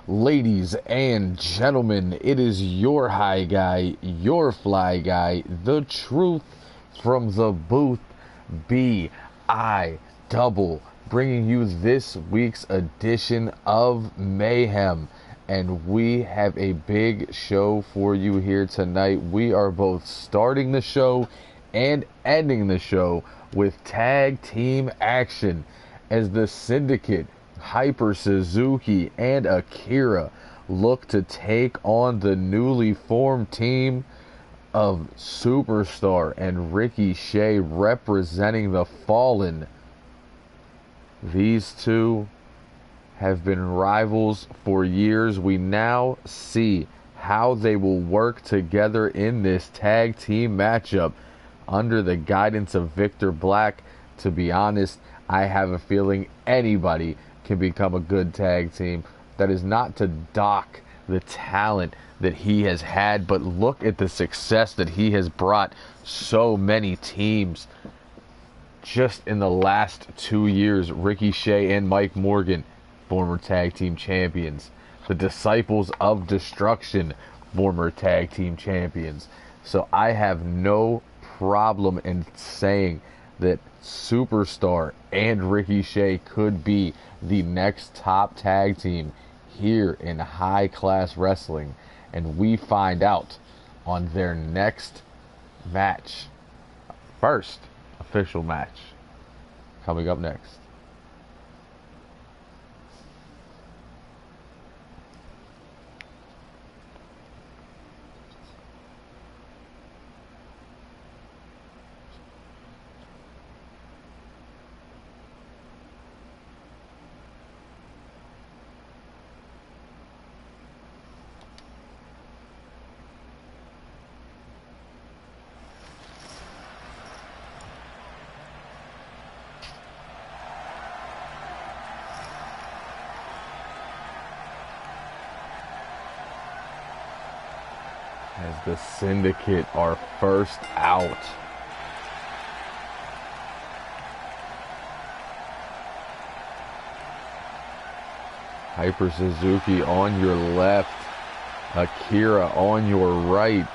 Ladies and gentlemen, it is your high guy, your fly guy, the truth from the booth, B.I. Double, bringing you this week's edition of Mayhem. And we have a big show for you here tonight. We are both starting the show and ending the show with tag team action as the Syndicate, Hyper Suzuki, and Akira look to take on the newly formed team of Superstar and Ricochet representing the Fallen. These two have been rivals for years. We now see how they will work together in this tag team matchup under the guidance of Victor Black. To be honest, I have a feeling anybody can become a good tag team. That is not to dock the talent that he has had, but look at the success that he has brought so many teams just in the last 2 years. Ricochet and Mike Morgan, former tag team champions. The Disciples of Destruction, former tag team champions. So I have no problem in saying that Superstar and Ricochet could be the next top tag team here in high class wrestling, and we find out on their next match, first official match, coming up next. As the Syndicate are first out. Hyper Suzuki on your left, Akira on your right.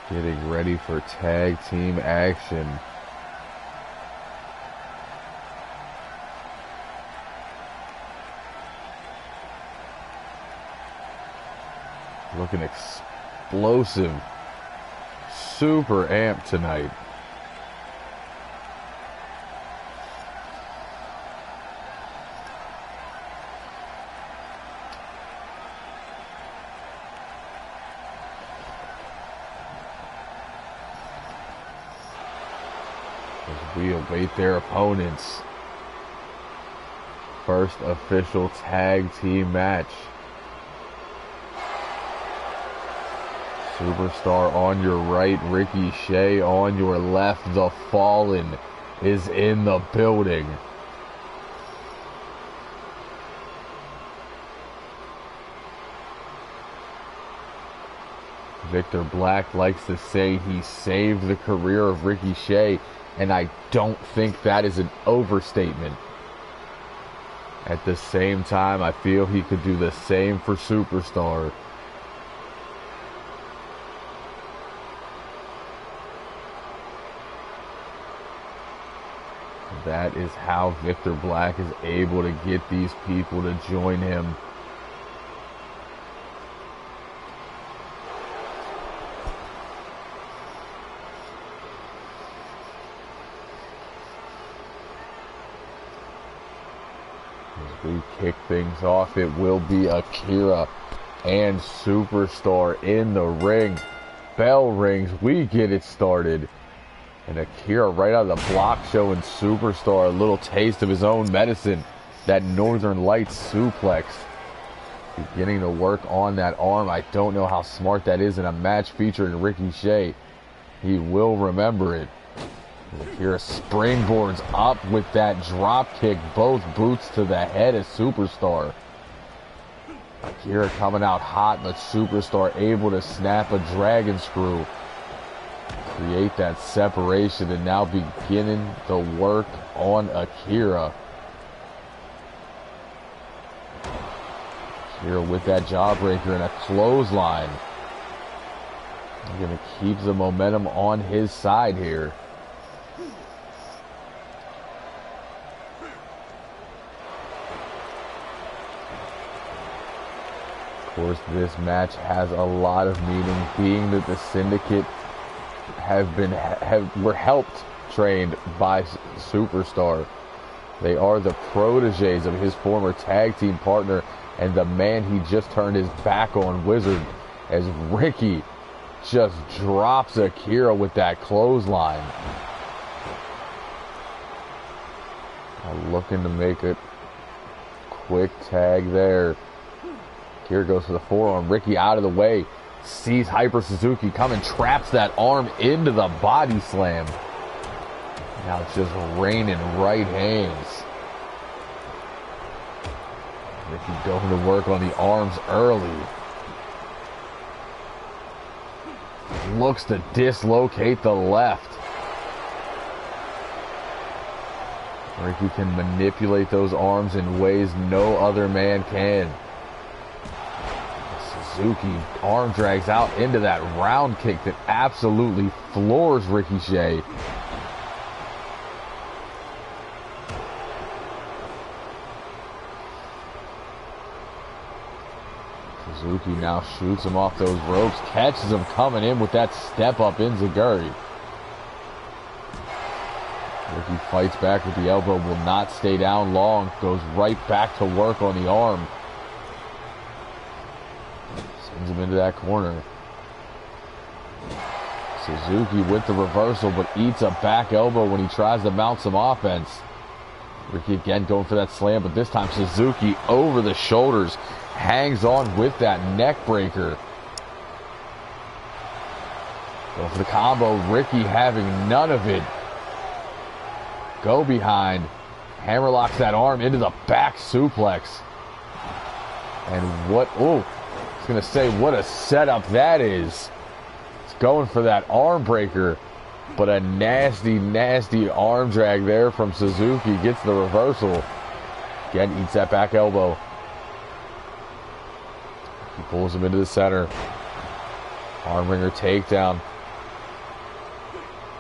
Getting ready for tag team action. Looking explosive. Super amped tonight. As we await their opponents. First official tag team match. Superstar on your right, Ricochet on your left. The Fallen is in the building. Victor Black likes to say he saved the career of Ricochet, and I don't think that is an overstatement. At the same time, I feel he could do the same for Superstar. That is how Victor Black is able to get these people to join him. As we kick things off, it will be Akira and Superstar in the ring. Bell rings, we get it started. And Akira right out of the block showing Superstar a little taste of his own medicine. That Northern Lights suplex. Beginning to work on that arm. I don't know how smart that is in a match featuring Ricochet. He will remember it. Akira springboards up with that drop kick. Both boots to the head of Superstar. Akira coming out hot, but Superstar able to snap a dragon screw. Create that separation, and now beginning the work on Akira. Akira with that jawbreaker and a clothesline. He's going to keep the momentum on his side here. Of course, this match has a lot of meaning, being that the Syndicate were helped trained by Superstar. They are the proteges of his former tag team partner and the man he just turned his back on, Wizard, as Ricky just drops Akira with that clothesline. Looking to make a quick tag there. Akira goes for the forearm. Ricky out of the way. Sees Hyper Suzuki coming, traps that arm into the body slam. Now it's just raining right hands. Ricky going to work on the arms early. Looks to dislocate the left. Ricky can manipulate those arms in ways no other man can. Suzuki arm drags out into that round kick that absolutely floors Ricochet. Suzuki now shoots him off those ropes, catches him coming in with that step up enziguri. Ricky fights back with the elbow, will not stay down long, goes right back to work on the arm. Sends him into that corner. Suzuki with the reversal, but eats a back elbow when he tries to mount some offense. Ricky again going for that slam, but this time Suzuki over the shoulders, hangs on with that neck breaker. Go for the combo, Ricky having none of it. Go behind, hammerlocks that arm into the back suplex. And what, I was going to say, what a setup that is. It's going for that arm breaker, but a nasty, nasty arm drag there from Suzuki. Gets the reversal. Again, eats that back elbow. He pulls him into the center. Armbringer takedown.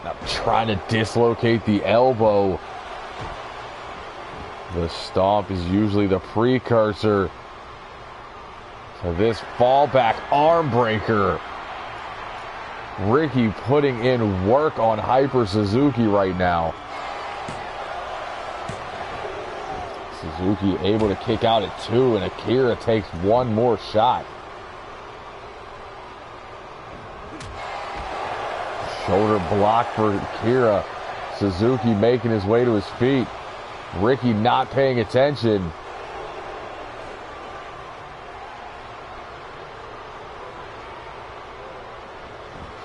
Now trying to dislocate the elbow. The stomp is usually the precursor to this fallback arm breaker. Ricky putting in work on Hyper Suzuki right now. Suzuki able to kick out at 2, and Akira takes one more shot. Shoulder block for Akira. Suzuki making his way to his feet. Ricky not paying attention.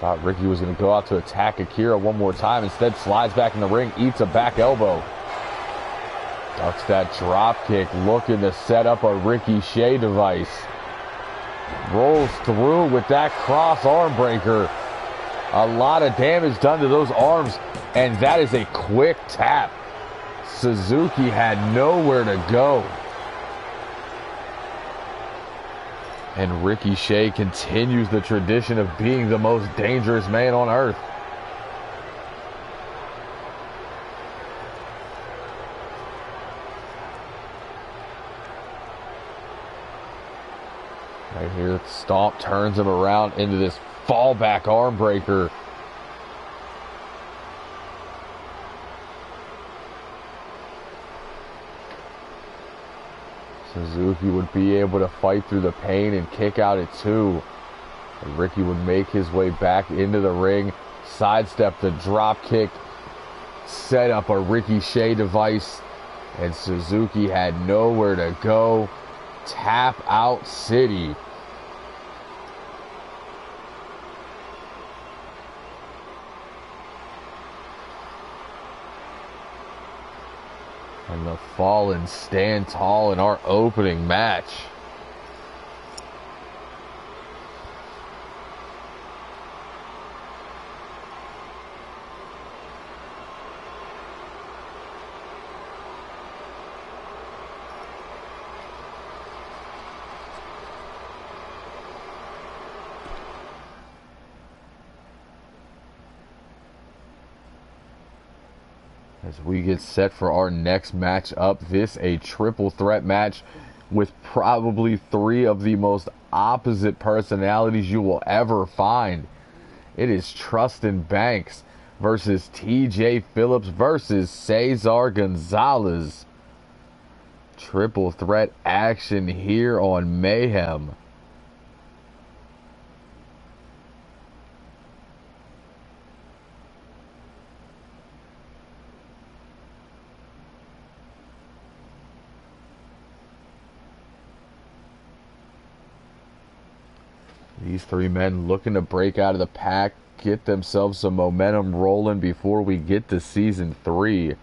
Thought Ricky was going to go out to attack Akira one more time. Instead slides back in the ring, eats a back elbow. Ducks that drop kick, looking to set up a Ricochet device. Rolls through with that cross arm breaker. A lot of damage done to those arms, and that is a quick tap. Suzuki had nowhere to go. And Ricochet continues the tradition of being the most dangerous man on earth. Right here, Stomp turns him around into this fallback arm breaker. Suzuki would be able to fight through the pain and kick out at 2. And Ricky would make his way back into the ring, sidestep the drop kick, set up a Ricochet device, and Suzuki had nowhere to go. Tap out city. And the Fallen stand tall in our opening match. As we get set for our next match up, this a triple threat match with probably three of the most opposite personalities you will ever find. It is Trustin Banks versus TJ Phillips versus Cesar Gonzalez. Triple threat action here on Mayhem. These three men looking to break out of the pack, get themselves some momentum rolling before we get to Season 3.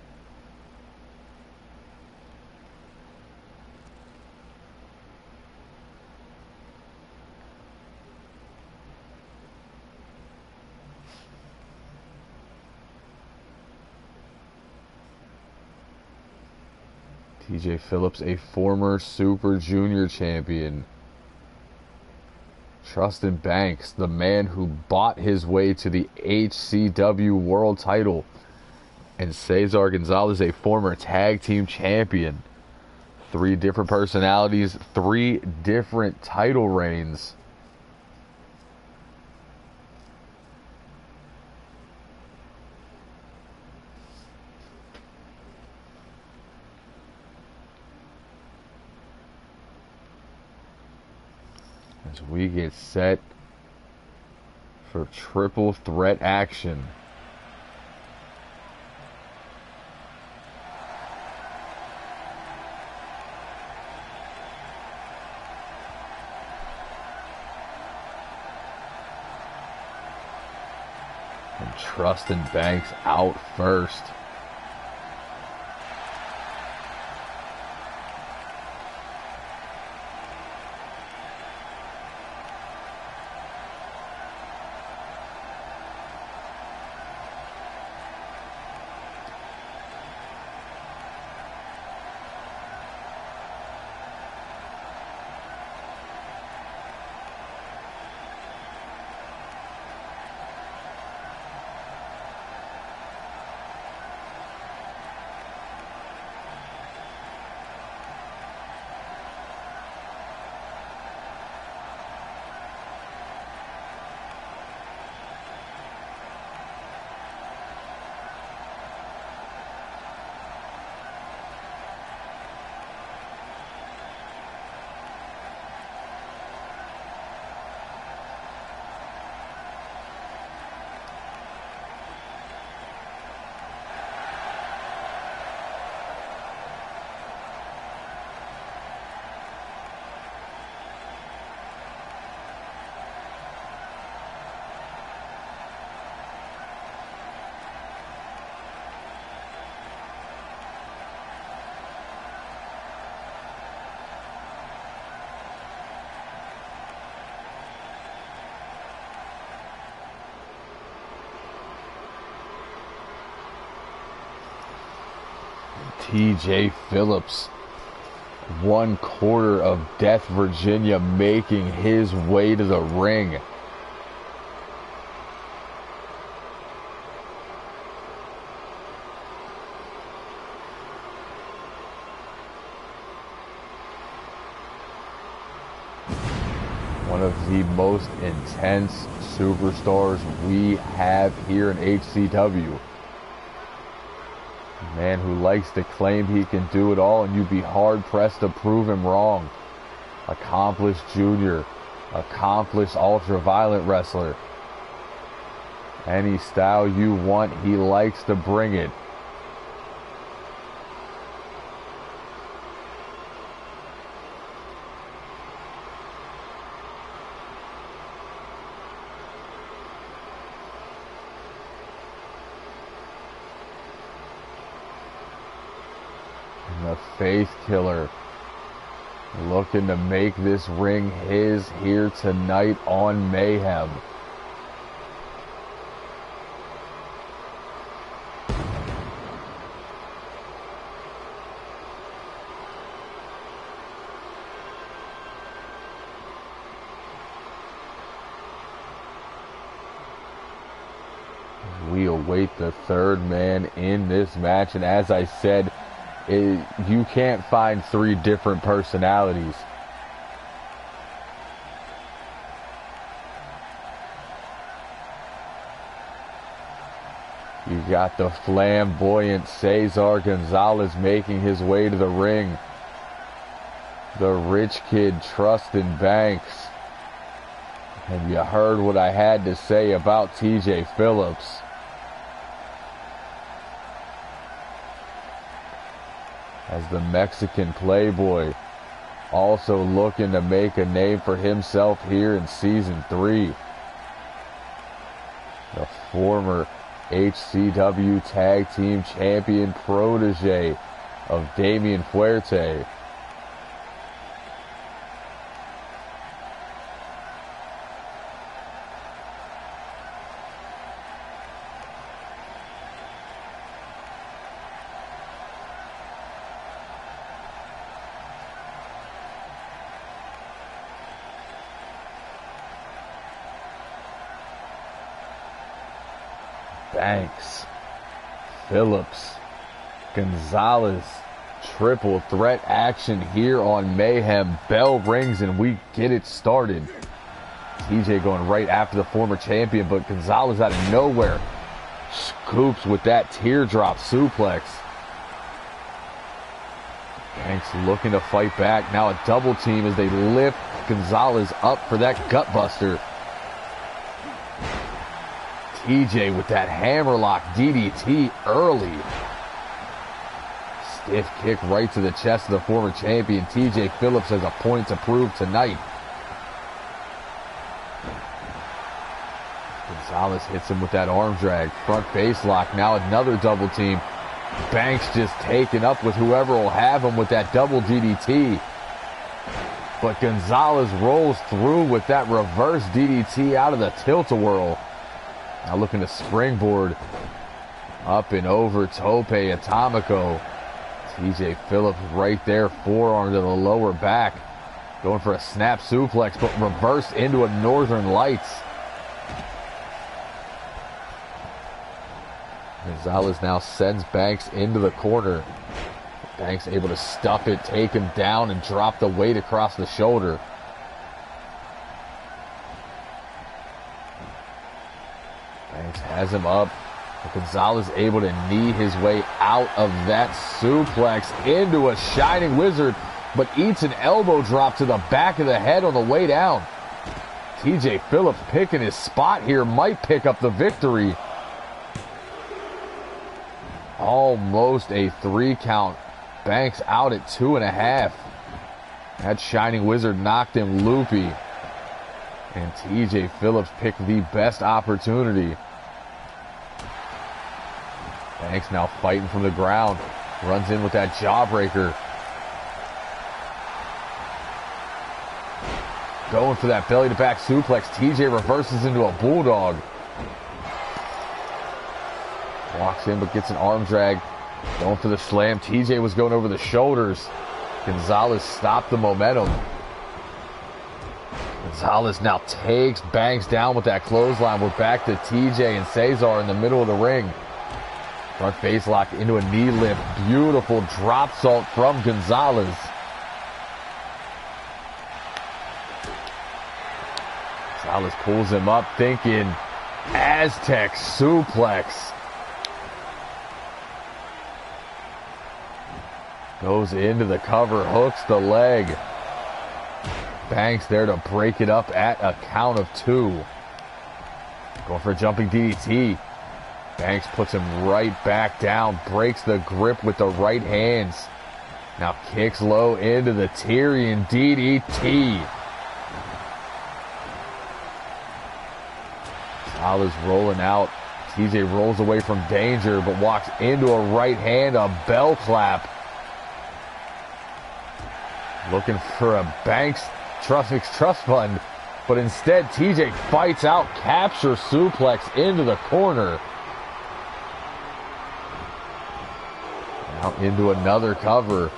TJ Phillips, a former Super Junior champion. Trustin Banks, the man who bought his way to the HCW World title. And Cesar Gonzalez, a former tag team champion. Three different personalities, three different title reigns. As we get set for triple threat action. And Trustin Banks out first. TJ Phillips, 1/4 of Death, Virginia, making his way to the ring. One of the most intense superstars we have here in HCW. Man who likes to claim he can do it all, and you'd be hard-pressed to prove him wrong. Accomplished junior, accomplished ultra-violent wrestler. Any style you want, he likes to bring it. The Faith Killer, looking to make this ring his here tonight on Mayhem. We await the third man in this match. And as I said, you can't find three different personalities. You got the flamboyant Cesar Gonzalez making his way to the ring. The rich kid trusting Banks. And you heard what I had to say about TJ Phillips. As the Mexican Playboy, also looking to make a name for himself here in Season 3. The former HCW Tag Team Champion protege of Damian Fuerte. Banks, Phillips, Gonzalez, triple threat action here on Mayhem. Bell rings and we get it started. TJ going right after the former champion, but Gonzalez out of nowhere scoops with that teardrop suplex. Banks looking to fight back. Now a double team as they lift Gonzalez up for that gutbuster. TJ with that hammerlock DDT early. Stiff kick right to the chest of the former champion. TJ Phillips has a point to prove tonight. Gonzalez hits him with that arm drag. Front face lock. Now another double team. Banks just taken up with whoever will have him with that double DDT. But Gonzalez rolls through with that reverse DDT out of the tilt-a-whirl. Now looking to springboard up and over Tope Atomico. TJ Phillips right there, forearm to the lower back. Going for a snap suplex, but reversed into a Northern Lights. Gonzalez now sends Banks into the corner. Banks able to stuff it, take him down, and drop the weight across the shoulder. Banks has him up. Gonzalez able to knee his way out of that suplex into a Shining Wizard, but eats an elbow drop to the back of the head on the way down. TJ Phillips picking his spot here, might pick up the victory. Almost a 3 count. Banks out at 2.5. That Shining Wizard knocked him loopy. And TJ Phillips picked the best opportunity. Banks now fighting from the ground. Runs in with that jawbreaker. Going for that belly to back suplex. TJ reverses into a bulldog. Walks in but gets an arm drag. Going for the slam. TJ was going over the shoulders. Gonzalez stopped the momentum. Gonzalez now takes Banks down with that clothesline. We're back to TJ and Cesar in the middle of the ring. Front face lock into a knee lift. Beautiful drop salt from Gonzalez. Gonzalez pulls him up thinking Aztec suplex. Goes into the cover, hooks the leg. Banks there to break it up at a count of 2. Going for a jumping DDT. Banks puts him right back down, breaks the grip with the right hands. Now kicks low into the Tyrion DDT. Gonzalez rolling out. TJ rolls away from danger, but walks into a right hand, a bell clap. Looking for a Banks trust fund, but instead TJ fights out, capture suplex into the corner. Now into another cover.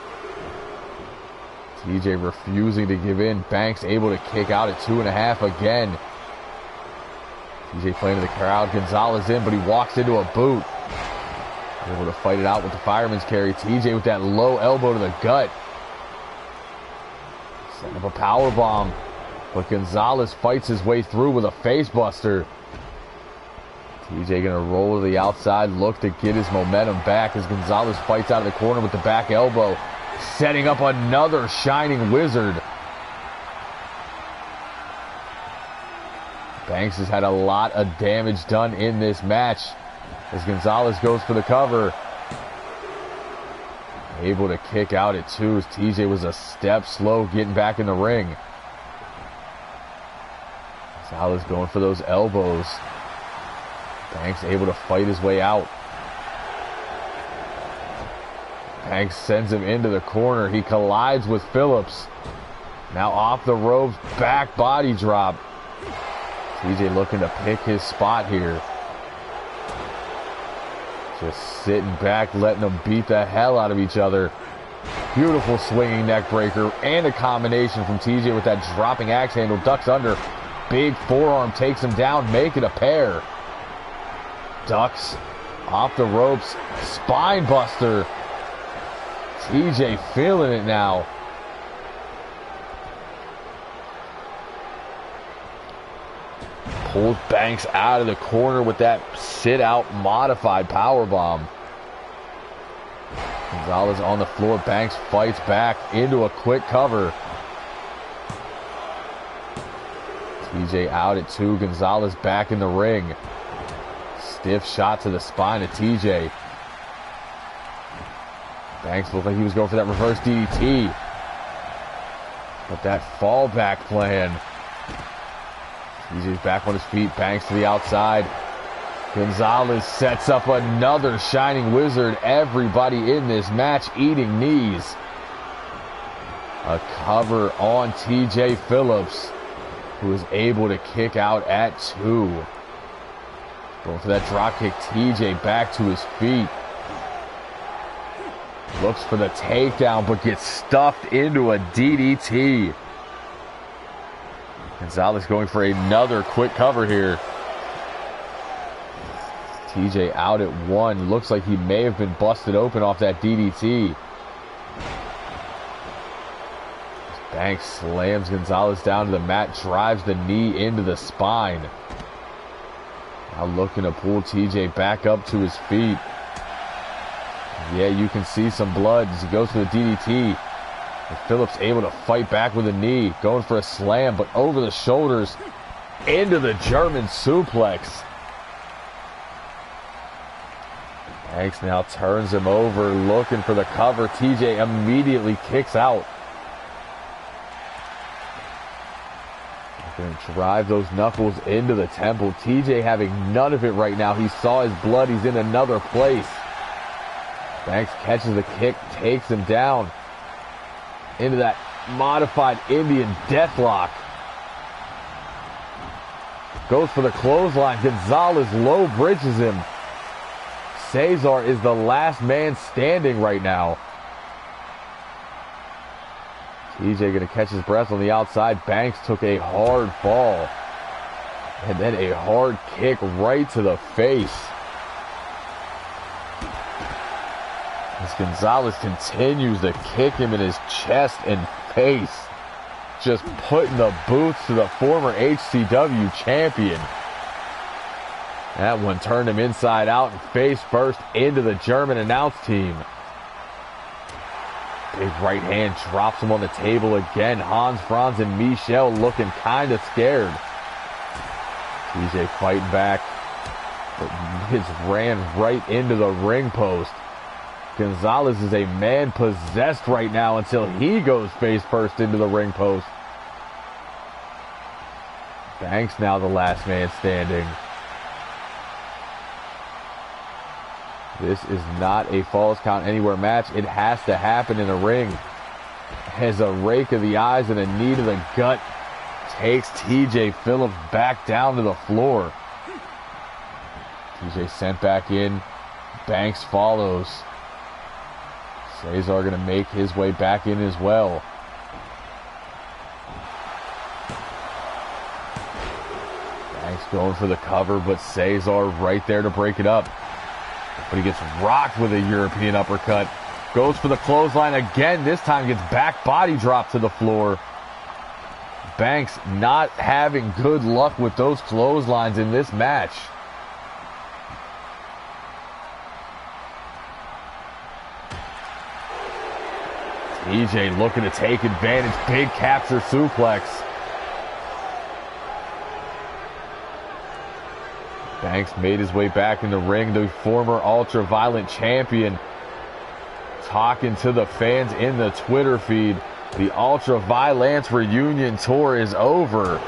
TJ refusing to give in. Banks able to kick out at 2.5 again. TJ playing to the crowd. Gonzalez in, but he walks into a boot. Able to fight it out with the fireman's carry. TJ with that low elbow to the gut. Setting up a power bomb. But Gonzalez fights his way through with a face buster. TJ gonna roll to the outside, look to get his momentum back as Gonzalez fights out of the corner with the back elbow. Setting up another Shining Wizard. Banks has had a lot of damage done in this match as Gonzalez goes for the cover. Able to kick out at 2 as TJ was a step slow getting back in the ring. Gonzalez going for those elbows. Banks able to fight his way out. Banks sends him into the corner. He collides with Phillips. Now off the ropes, back body drop. TJ looking to pick his spot here. Just sitting back, letting them beat the hell out of each other. Beautiful swinging neck breaker and a combination from TJ with that dropping axe handle. Ducks under. Big forearm takes him down, make it a pair. Ducks off the ropes. Spine buster. TJ feeling it now. Pulls Banks out of the corner with that sit-out modified powerbomb. Gonzalez on the floor. Banks fights back into a quick cover. TJ out at 2. Gonzalez back in the ring. Stiff shot to the spine of TJ. Banks looked like he was going for that reverse DDT. But that fallback plan. TJ's back on his feet. Banks to the outside. Gonzalez sets up another Shining Wizard. Everybody in this match eating knees. A cover on TJ Phillips, who is able to kick out at 2. Going for that drop kick. TJ back to his feet. Looks for the takedown, but gets stuffed into a DDT. Gonzalez going for another quick cover here. TJ out at 1. Looks like he may have been busted open off that DDT. Banks slams Gonzalez down to the mat, drives the knee into the spine. Now looking to pull TJ back up to his feet. Yeah, you can see some blood as he goes for the DDT. And Phillips able to fight back with a knee, going for a slam, but over the shoulders into the German suplex. Banks now turns him over, looking for the cover. TJ immediately kicks out. Going to drive those knuckles into the temple. TJ having none of it right now. He saw his blood. He's in another place. Banks catches the kick, takes him down into that modified Indian deathlock. Goes for the clothesline. Gonzalez low bridges him. Cesar is the last man standing right now. TJ going to catch his breath on the outside. Banks took a hard fall. And then a hard kick right to the face. As Gonzalez continues to kick him in his chest and face. Just putting the boots to the former HCW champion. That one turned him inside out and face first into the German announce team. Big right hand drops him on the table again. Hans, Franz, and Michel looking kind of scared. TJ fighting back. But Miz ran right into the ring post. Gonzalez is a man possessed right now until he goes face first into the ring post. Banks now the last man standing. This is not a Falls Count Anywhere match. It has to happen in the ring. As a rake of the eyes and a knee to the gut takes TJ Phillips back down to the floor. TJ sent back in. Banks follows. Cesar going to make his way back in as well. Banks going for the cover, but Cesar right there to break it up. But he gets rocked with a European uppercut. Goes for the clothesline again. This time gets back body drop to the floor. Banks not having good luck with those clotheslines in this match. TJ looking to take advantage. Big capture suplex. Banks made his way back in the ring. The former Ultraviolet champion talking to the fans in the Twitter feed. The Ultraviolence reunion tour is over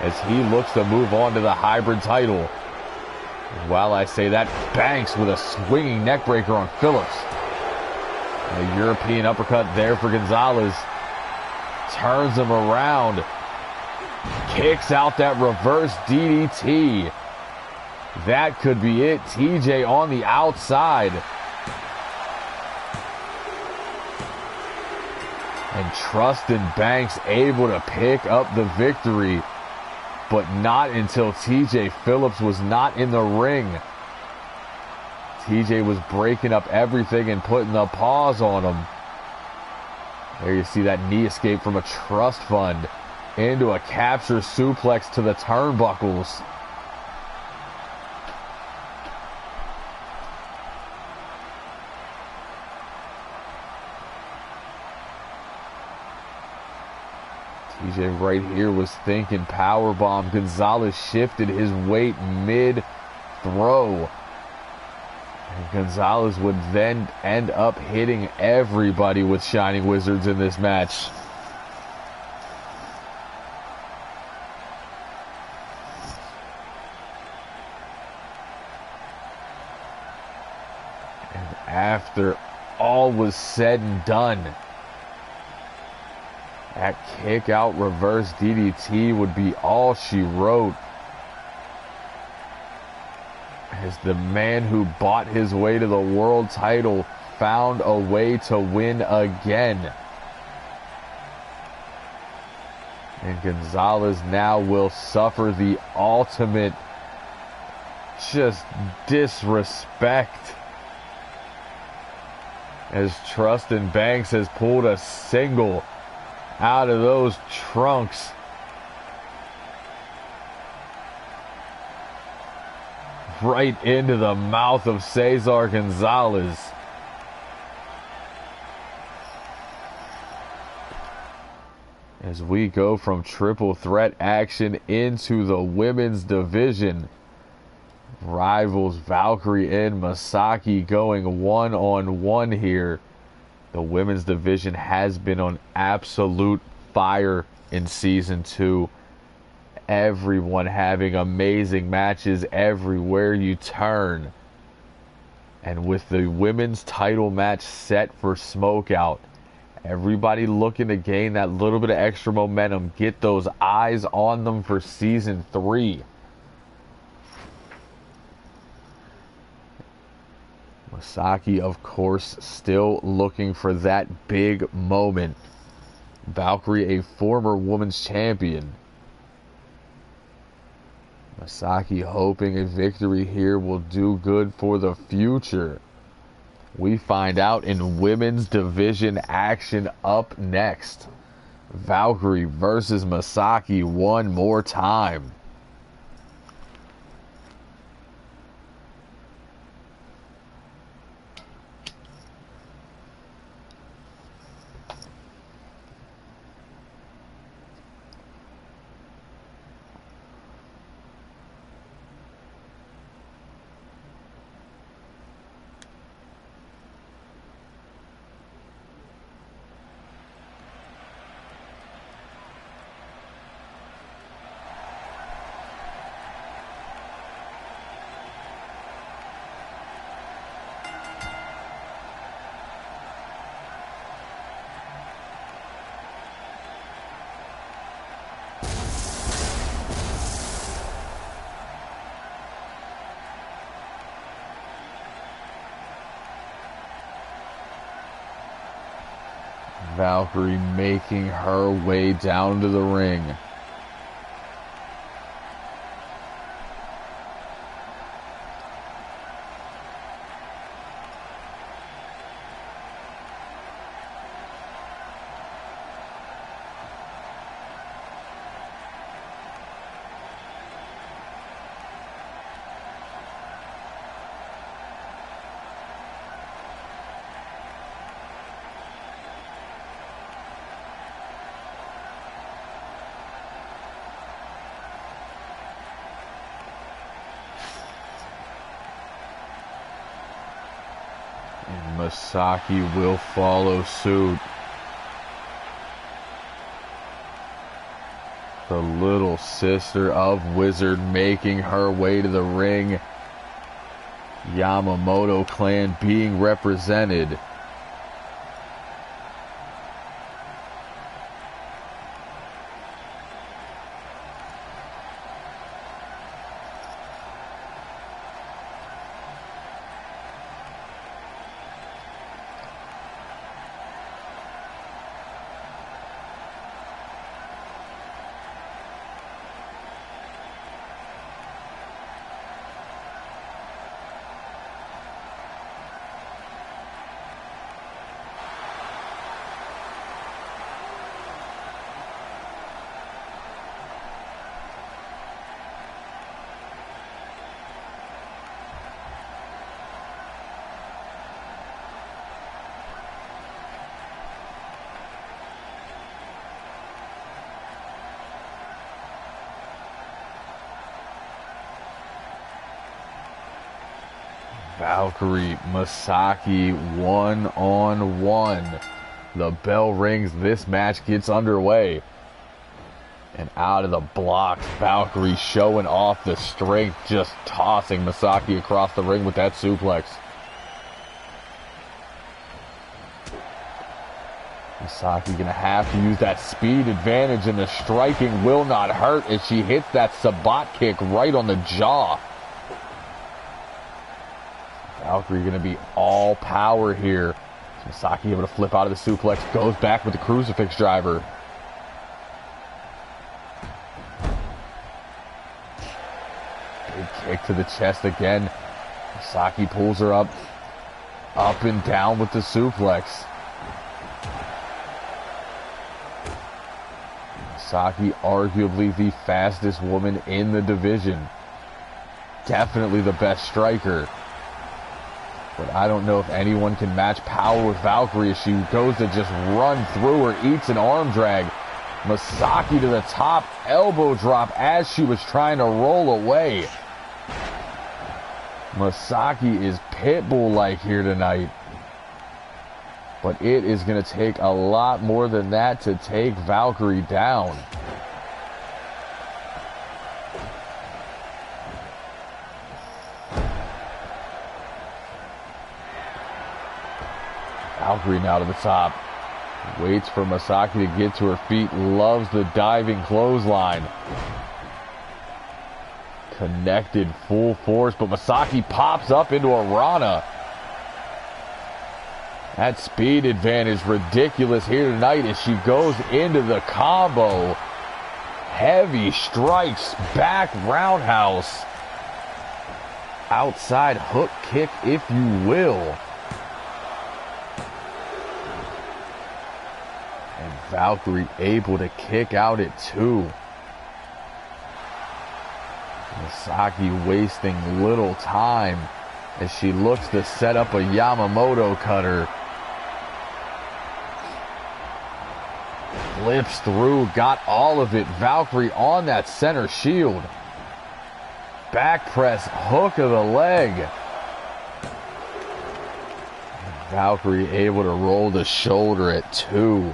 as he looks to move on to the hybrid title. While I say that, Banks with a swinging neckbreaker on Phillips. A European uppercut there for Gonzalez. Turns him around. Kicks out that reverse DDT. That could be it. TJ on the outside. And Trustin Banks able to pick up the victory. But not until TJ Phillips was not in the ring. TJ was breaking up everything and putting the paws on him. There you see that knee escape from a trust fund into a capture suplex to the turnbuckles. TJ right here was thinking powerbomb. Gonzalez shifted his weight mid-throw. And Gonzalez would then end up hitting everybody with Shining Wizards in this match. And after all was said and done, that kick out reverse DDT would be all she wrote. As the man who bought his way to the world title found a way to win again. And Gonzalez now will suffer the ultimate just disrespect. As Trustin Banks has pulled a single out of those trunks. Right into the mouth of Cesar Gonzalez. As we go from triple threat action into the women's division. Rivals Valkyrie and Masaki going one-on-one here. The women's division has been on absolute fire in Season 2. Everyone having amazing matches everywhere you turn. And with the women's title match set for Smokeout, everybody looking to gain that little bit of extra momentum, get those eyes on them for Season 3. Masaki, of course, still looking for that big moment. Valkyrie, a former women's champion. Masaki hoping a victory here will do good for the future. We find out in women's division action up next. Valkyrie versus Masaki one more time. Valkyrie making her way down to the ring. And Masaki will follow suit. The little sister of Wizard making her way to the ring. Yamamoto clan being represented. Valkyrie, Masaki, 1-on-1. The bell rings, this match gets underway. And out of the blocks, Valkyrie showing off the strength, just tossing Masaki across the ring with that suplex. Masaki gonna have to use that speed advantage, and the striking will not hurt as she hits that Sabat kick right on the jaw. Valkyrie going to be all power here. Masaki able to flip out of the suplex, goes back with the crucifix driver. Big kick to the chest again. Masaki pulls her up and down with the suplex. Masaki, arguably the fastest woman in the division. Definitely the best striker. But I don't know if anyone can match power with Valkyrie as she goes to just run through her, eats an arm drag. Masaki to the top, elbow drop as she was trying to roll away. Masaki is Pitbull-like here tonight. But it is going to take a lot more than that to take Valkyrie down. Valkyrie now to the top. Waits for Masaki to get to her feet. Loves the diving clothesline. Connected full force, but Masaki pops up into a Rana. That speed advantage ridiculous here tonight as she goes into the combo. Heavy strikes, back roundhouse. Outside hook kick, if you will. And Valkyrie able to kick out at 2. Masaki wasting little time as she looks to set up a Yamamoto cutter. Flips through, got all of it. Valkyrie on that center shield. Back press, hook of the leg. Valkyrie able to roll the shoulder at 2.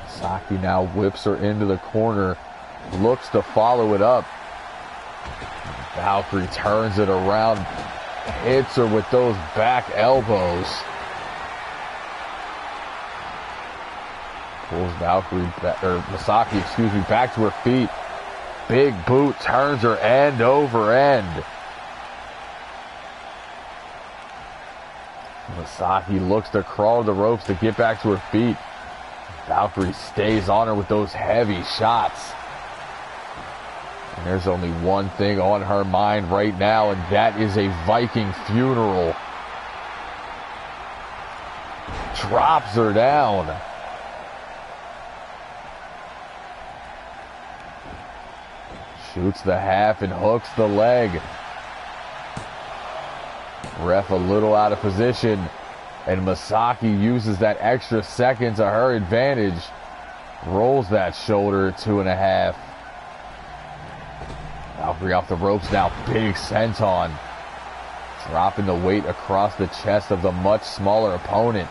Masaki now whips her into the corner, looks to follow it up. Valkyrie turns it around, hits her with those back elbows. Pulls Masaki, back to her feet. Big boot turns her end over end. Masaki looks to crawl the ropes to get back to her feet. Valkyrie stays on her with those heavy shots. And there's only one thing on her mind right now, and that is a Viking funeral. Drops her down. Shoots the half and hooks the leg. Ref a little out of position, and Masaki uses that extra second to her advantage. Rolls that shoulder at 2.5. Valkyrie off the ropes now. Big senton. Dropping the weight across the chest of the much smaller opponent.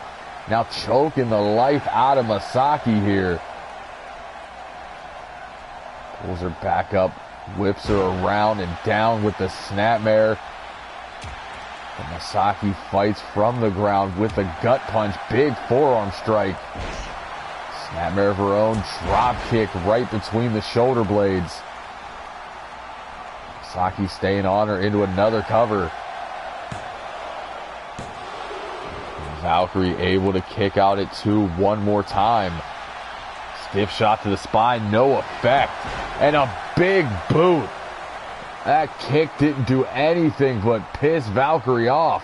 Now choking the life out of Masaki here. Pulls her back up. Whips her around and down with the snapmare. And Masaki fights from the ground with a gut punch. Big forearm strike. Snapmare of her own. Drop kick right between the shoulder blades. Masaki staying on her into another cover. Valkyrie able to kick out at 2 one more time. Stiff shot to the spine, no effect. And a big boot. That kick didn't do anything but piss Valkyrie off.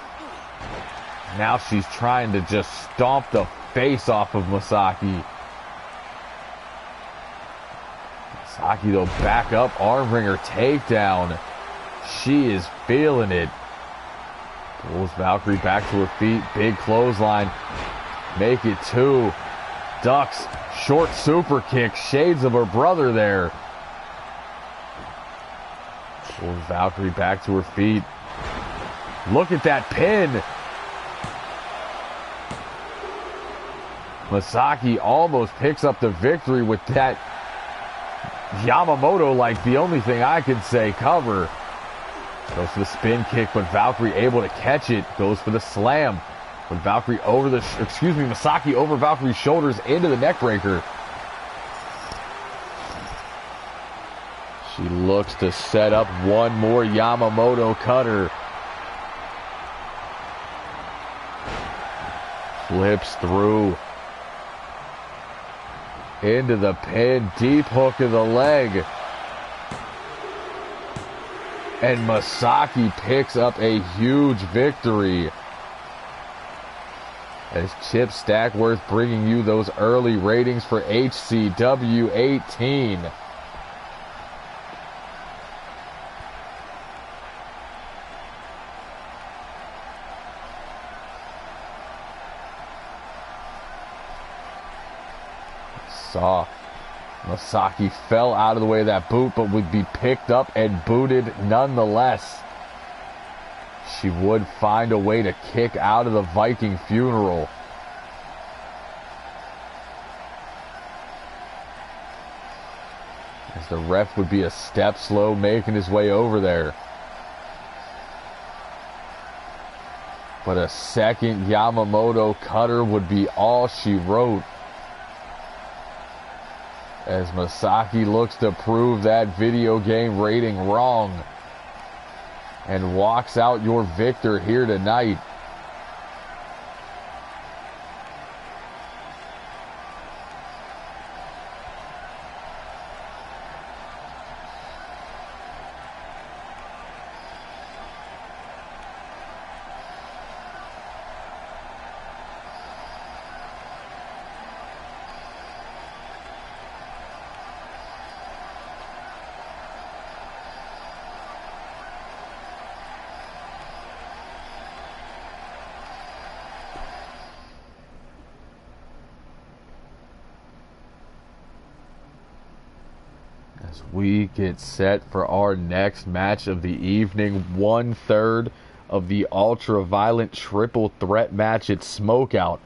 Now she's trying to just stomp the face off of Masaki. Masaki though back up, arm wringer takedown. She is feeling it. Pulls Valkyrie back to her feet. Big clothesline. Make it 2. Ducks. Short super kick. Shades of her brother there. Pulls Valkyrie back to her feet. Look at that pin. Masaki almost picks up the victory with that Yamamoto, like the only thing I can say, cover. Goes for the spin kick, but Valkyrie able to catch it. Goes for the slam. But Valkyrie over the, Masaki over Valkyrie's shoulders into the neck breaker. She looks to set up one more Yamamoto cutter. Flips through. Into the pin. Deep hook of the leg. And Masaki picks up a huge victory. As Chip Stackworth bringing you those early ratings for HCW 18. Saw Masaki fell out of the way of that boot, but would be picked up and booted nonetheless. She would find a way to kick out of the Viking funeral. As the ref would be a step slow making his way over there. But a second Yamamoto cutter would be all she wrote. As Masaki looks to prove that video game rating wrong. And walks out your victor here tonight. As we get set for our next match of the evening, 1/3 of the ultra-violent triple threat match at Smokeout.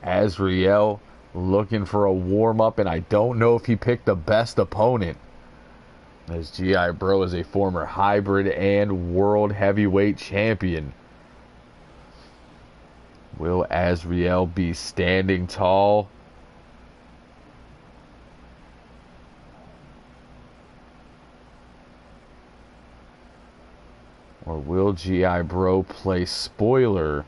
Azriel looking for a warm-up, and I don't know if he picked the best opponent, as G.I. Bro is a former hybrid and world heavyweight champion. Will Azriel be standing tall? Or will G.I. Bro play spoiler?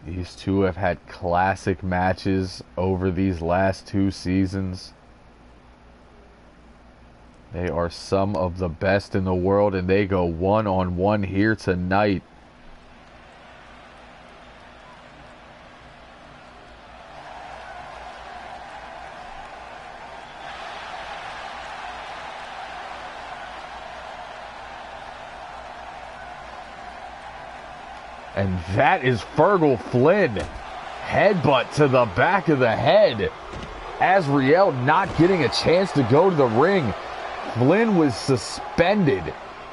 These two have had classic matches over these last 2 seasons. They are some of the best in the world, and they go one-on-one here tonight. And that is Fergal Flynn. Headbutt to the back of the head. Azrael not getting a chance to go to the ring. Flynn was suspended.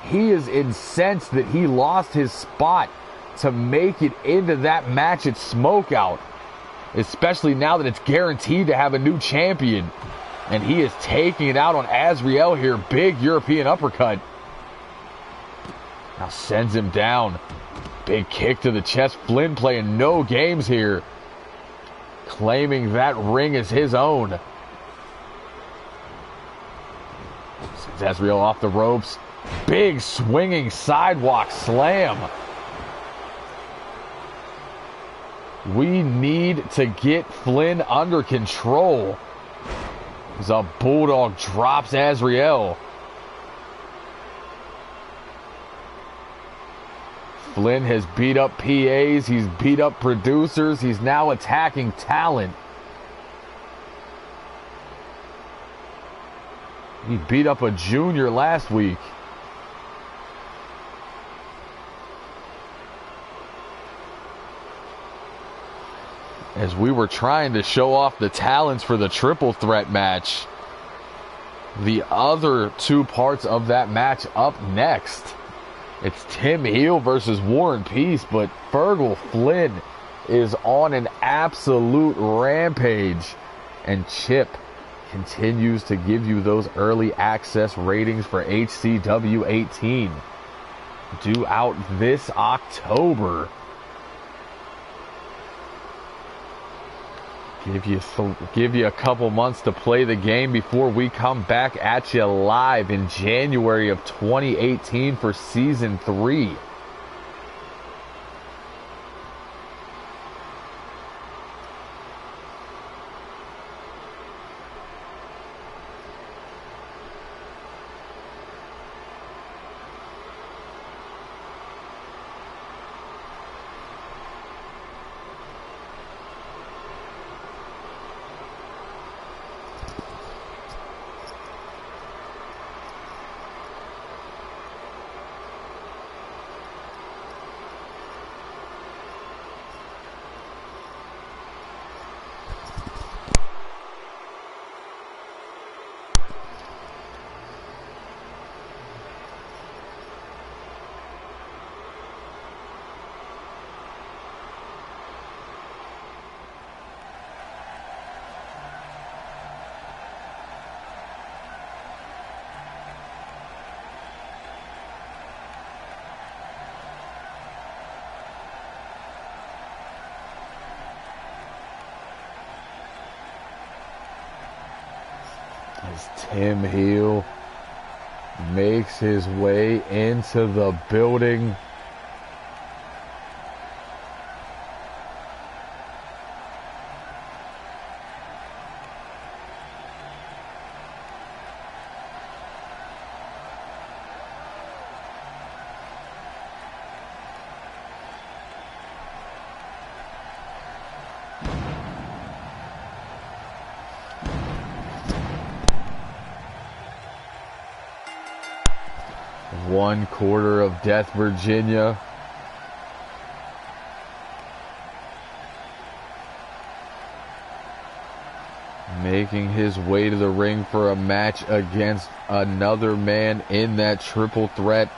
He is incensed that he lost his spot to make it into that match at Smokeout. Especially now that it's guaranteed to have a new champion. And he is taking it out on Azrael here. Big European uppercut. Now sends him down. Big kick to the chest. Flynn playing no games here. Claiming that ring is his own. Sends Azrael off the ropes. Big swinging sidewalk slam. We need to get Flynn under control. As a bulldog drops Azrael. Flynn has beat up PAs, he's beat up producers, he's now attacking talent. He beat up a junior last week. As we were trying to show off the talents for the triple threat match, the other two parts of that match up next. It's Tim Heel versus War and Peace, but Fergal Flynn is on an absolute rampage. And Chip continues to give you those early access ratings for HCW 18. Due out this October. Give you a couple months to play the game before we come back at you live in January of 2018 for Season 3. As Tim Heel makes his way into the building. One quarter of Death, Virginia. Making his way to the ring for a match against another man in that triple threat.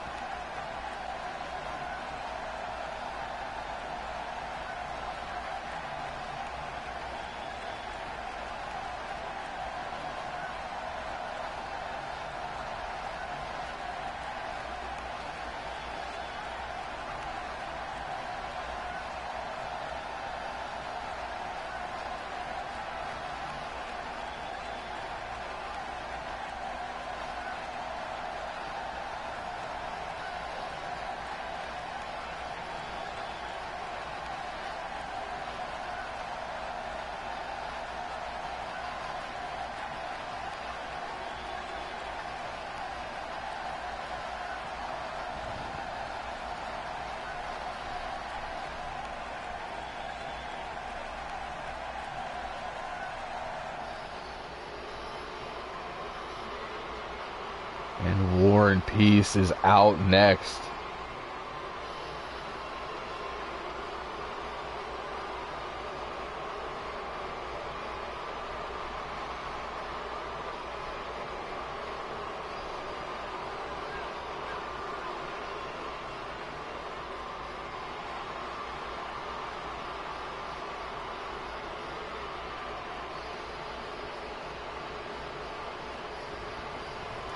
And War and Peace is out next.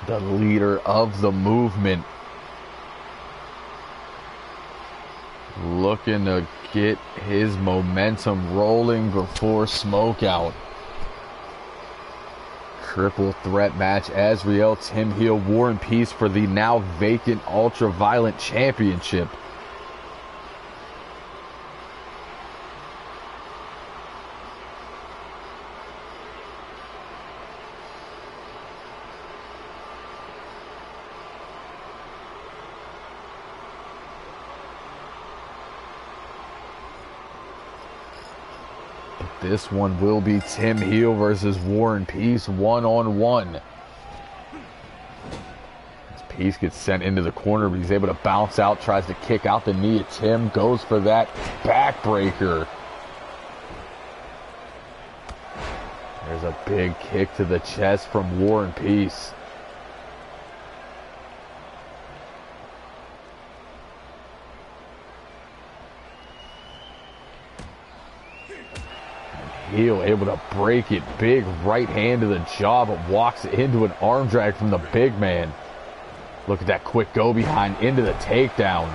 The leader of the movement, looking to get his momentum rolling before smokeout. Triple threat match: Azriel, Tim Heel, War and Peace for the now vacant Ultraviolent Championship. This one will be Tim Heel versus War and Peace one-on-one. As Peace gets sent into the corner, but he's able to bounce out, tries to kick out the knee of Tim, goes for that backbreaker. There's a big kick to the chest from War and Peace. Heel able to break it. Big right hand to the jaw, but walks into an arm drag from the big man. Look at that quick go behind into the takedown.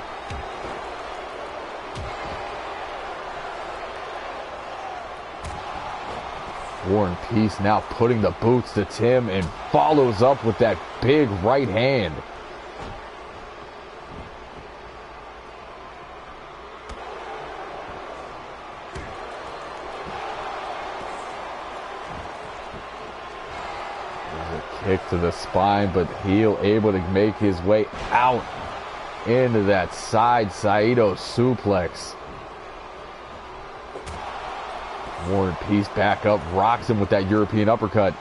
War and Peace now putting the boots to Tim and follows up with that big right hand. Kick to the spine, but Heel able to make his way out into that side Saito suplex. War and Peace back up, rocks him with that European uppercut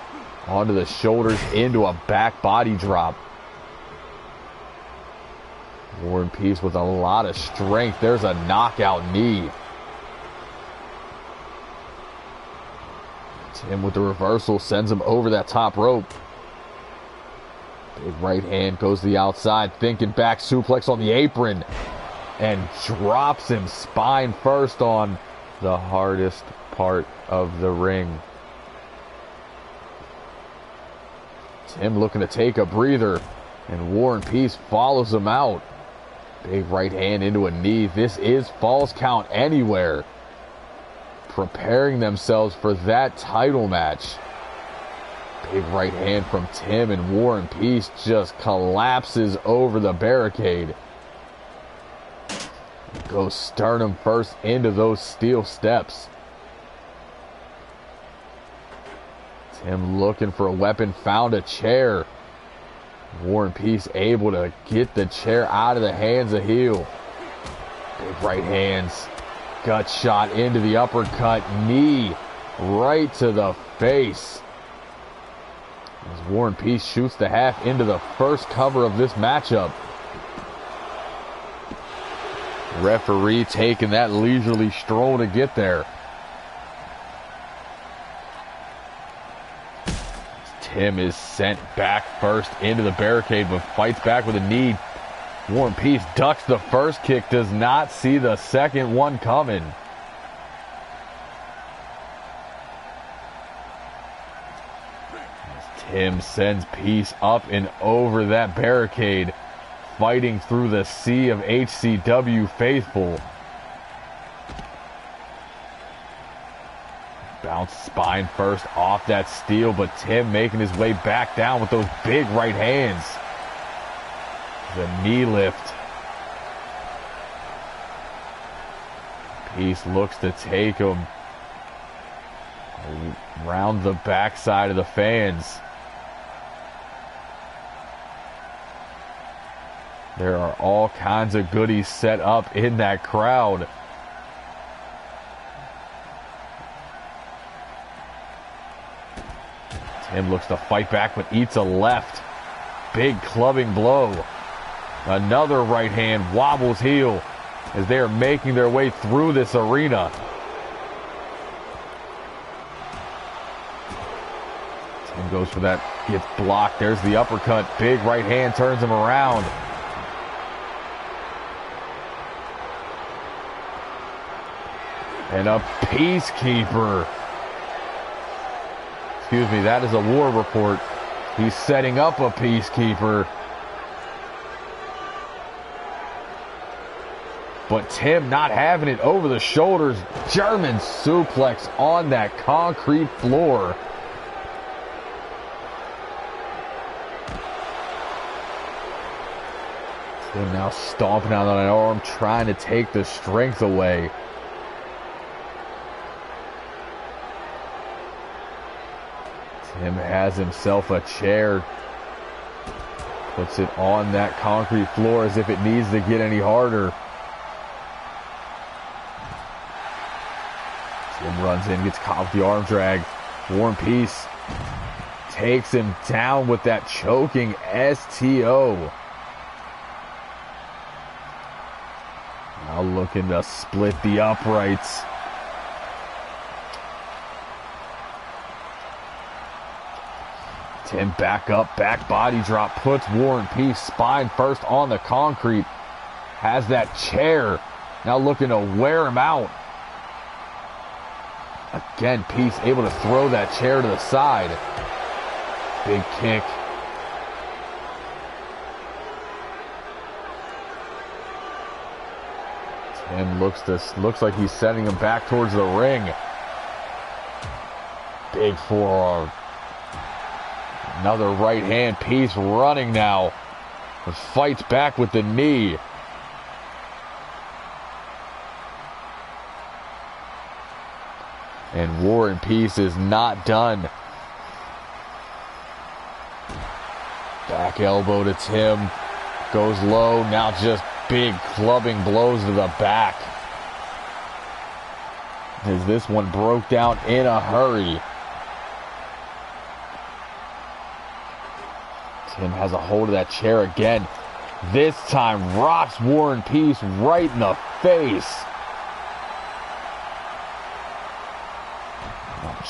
onto the shoulders into a back body drop. War and Peace with a lot of strength. There's a knockout knee. Tim with the reversal sends him over that top rope. Big right hand goes to the outside, thinking back suplex on the apron, and drops him spine first on the hardest part of the ring. Tim looking to take a breather, and War and Peace follows him out. Big right hand into a knee. This is Falls Count Anywhere. Preparing themselves for that title match. Big right hand from Tim, and War and Peace just collapses over the barricade. Goes sternum first into those steel steps. Tim looking for a weapon, found a chair. War and Peace able to get the chair out of the hands of Heel. Big right hands. Gut shot into the uppercut. Knee right to the face. As War and Peace shoots the half into the first cover of this matchup. Referee taking that leisurely stroll to get there. Tim is sent back first into the barricade, but fights back with a knee. War and Peace ducks the first kick, does not see the second one coming. Tim sends Peace up and over that barricade, fighting through the sea of HCW faithful. Bounce spine first off that steel, but Tim making his way back down with those big right hands. The knee lift. Peace looks to take him around the backside of the fans. There are all kinds of goodies set up in that crowd. Tim looks to fight back, but eats a left. big clubbing blow. Another right hand wobbles heel as they are making their way through this arena. Tim goes for that, gets blocked. There's the uppercut. Big right hand turns him around. And a peacekeeper. Excuse me, that is a war report. He's setting up a peacekeeper. But Tim not having it over the shoulders. German suplex on that concrete floor. Tim now stomping out on an arm, trying to take the strength away. Tim has himself a chair. Puts it on that concrete floor as if it needs to get any harder. Tim runs in, gets caught with the arm drag. War and Peace takes him down with that choking STO. Now looking to split the uprights. Tim back up, back body drop, puts War and Peace spine first on the concrete. Has that chair. Now looking to wear him out. Again, Peace able to throw that chair to the side. Big kick. Tim looks like he's sending him back towards the ring. Big forearm. Another right hand. Peace running now. But fights back with the knee. And War and Peace is not done. Back elbow to Tim. Goes low. Now just big clubbing blows to the back. As this one broke down in a hurry. Tim has a hold of that chair again. This time rocks War and Peace right in the face.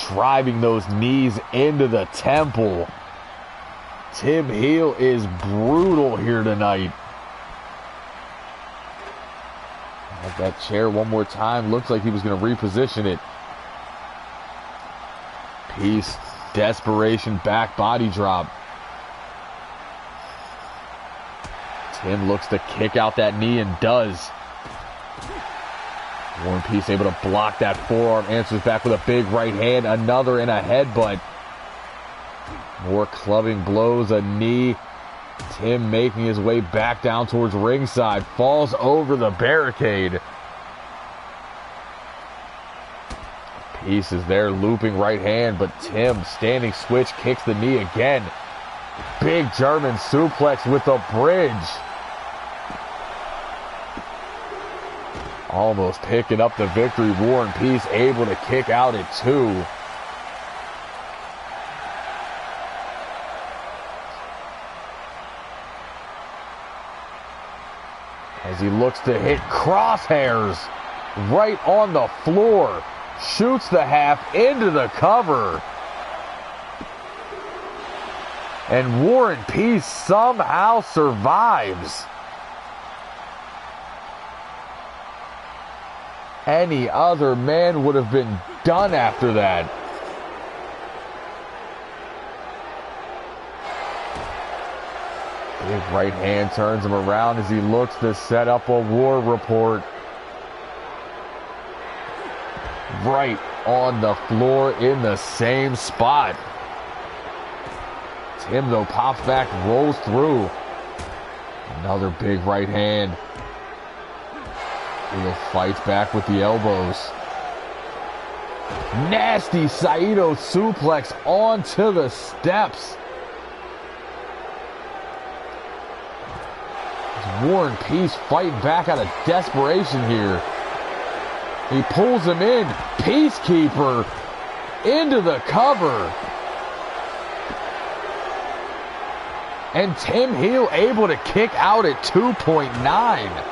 Driving those knees into the temple. Tim heel is brutal here tonight. Has that chair one more time. Looks like he was going to reposition it. Peace, desperation, back body drop. Tim looks to kick out that knee and does. War and Peace able to block that forearm. Answers back with a big right hand. Another and a headbutt. More clubbing blows. A knee. Tim making his way back down towards ringside. Falls over the barricade. Peace is there looping right hand. But Tim standing switch kicks the knee again. Big German suplex with the bridge. Almost picking up the victory. War and Peace able to kick out at 2. As he looks to hit crosshairs right on the floor. Shoots the half into the cover. And War and Peace somehow survives. Any other man would have been done after that. Big right hand turns him around as he looks to set up a war report. Right on the floor in the same spot. Tim, though, pops back, rolls through. Another big right hand. Heel fights back with the elbows. Nasty Saito suplex onto the steps. War and Peace fighting back out of desperation here. He pulls him in. Peacekeeper into the cover. And Tim Heel able to kick out at 2.9.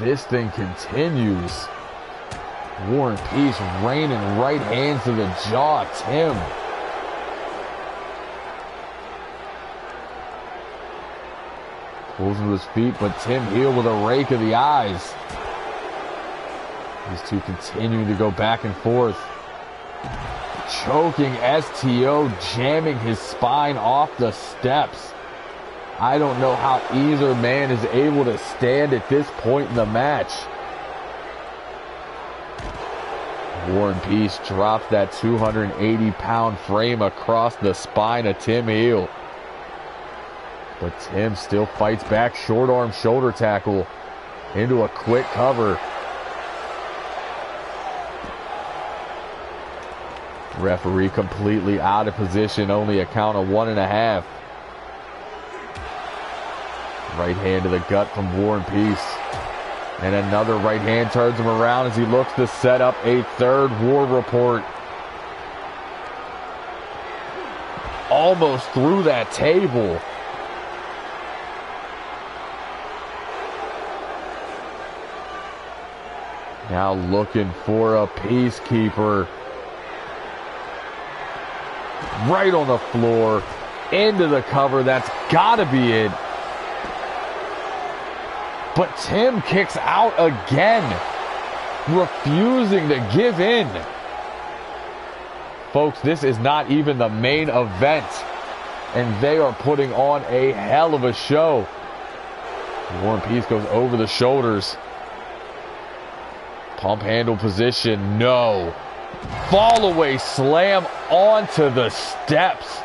This thing continues. War and Peace raining right hands to the jaw. Tim. Pulls him to his feet, but Tim Heel with a rake of the eyes. These two continuing to go back and forth. Choking STO, jamming his spine off the steps. I don't know how either man is able to stand at this point in the match. War and Peace drops that 280-pound frame across the spine of Tim Heel. But Tim still fights back. Short arm shoulder tackle into a quick cover. Referee completely out of position. Only a count of 1.5. Right hand to the gut from War and Peace. And another right hand turns him around as he looks to set up a third War Report. Almost through that table. Now looking for a Peacekeeper. Right on the floor. Into the cover. That's gotta be it. But Tim kicks out again, refusing to give in. Folks, this is not even the main event, and they are putting on a hell of a show. War and Peace goes over the shoulders. Pump handle position, no. Fall away slam onto the steps.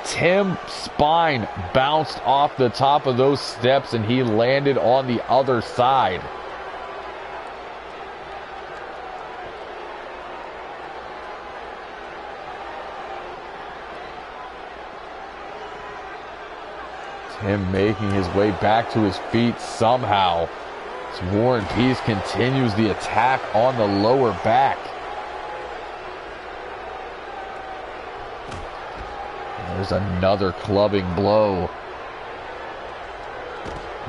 Tim's spine bounced off the top of those steps and he landed on the other side. Tim making his way back to his feet somehow. As War and Peace continues the attack on the lower back. There's another clubbing blow.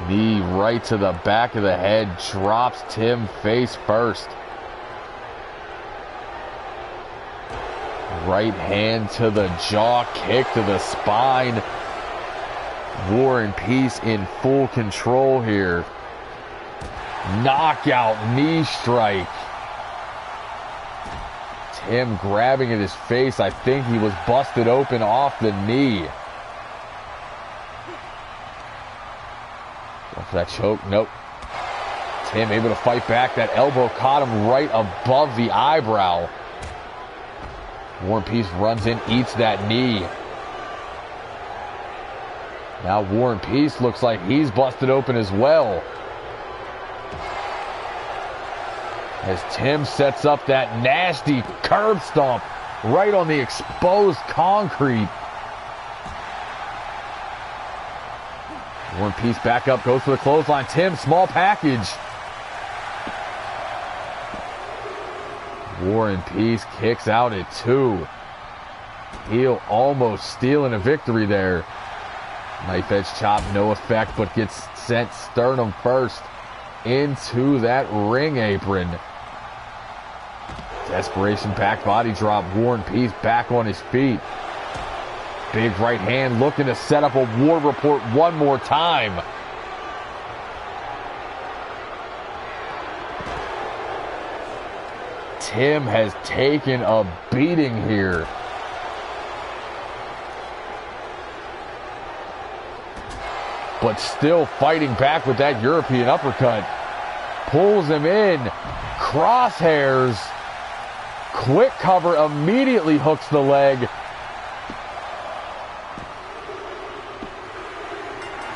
Knee right to the back of the head. Drops Tim face first. Right hand to the jaw. Kick to the spine. War and Peace in full control here. Knockout knee strike. Tim grabbing at his face. I think he was busted open off the knee. Going for that choke. Nope. Tim able to fight back. That elbow caught him right above the eyebrow. War and Peace runs in, eats that knee. Now War and Peace looks like he's busted open as well. As Tim sets up that nasty curb stomp right on the exposed concrete. War and Peace back up, goes for the clothesline. Tim, small package. War and Peace kicks out at 2. Heel almost stealing a victory there. Knife edge chop, no effect, but gets sent sternum first into that ring apron. Desperation back body drop. War and Peace back on his feet. Big right hand looking to set up a War Report one more time. Tim has taken a beating here. But still fighting back with that European uppercut. Pulls him in. Crosshairs. Quick cover, immediately hooks the leg.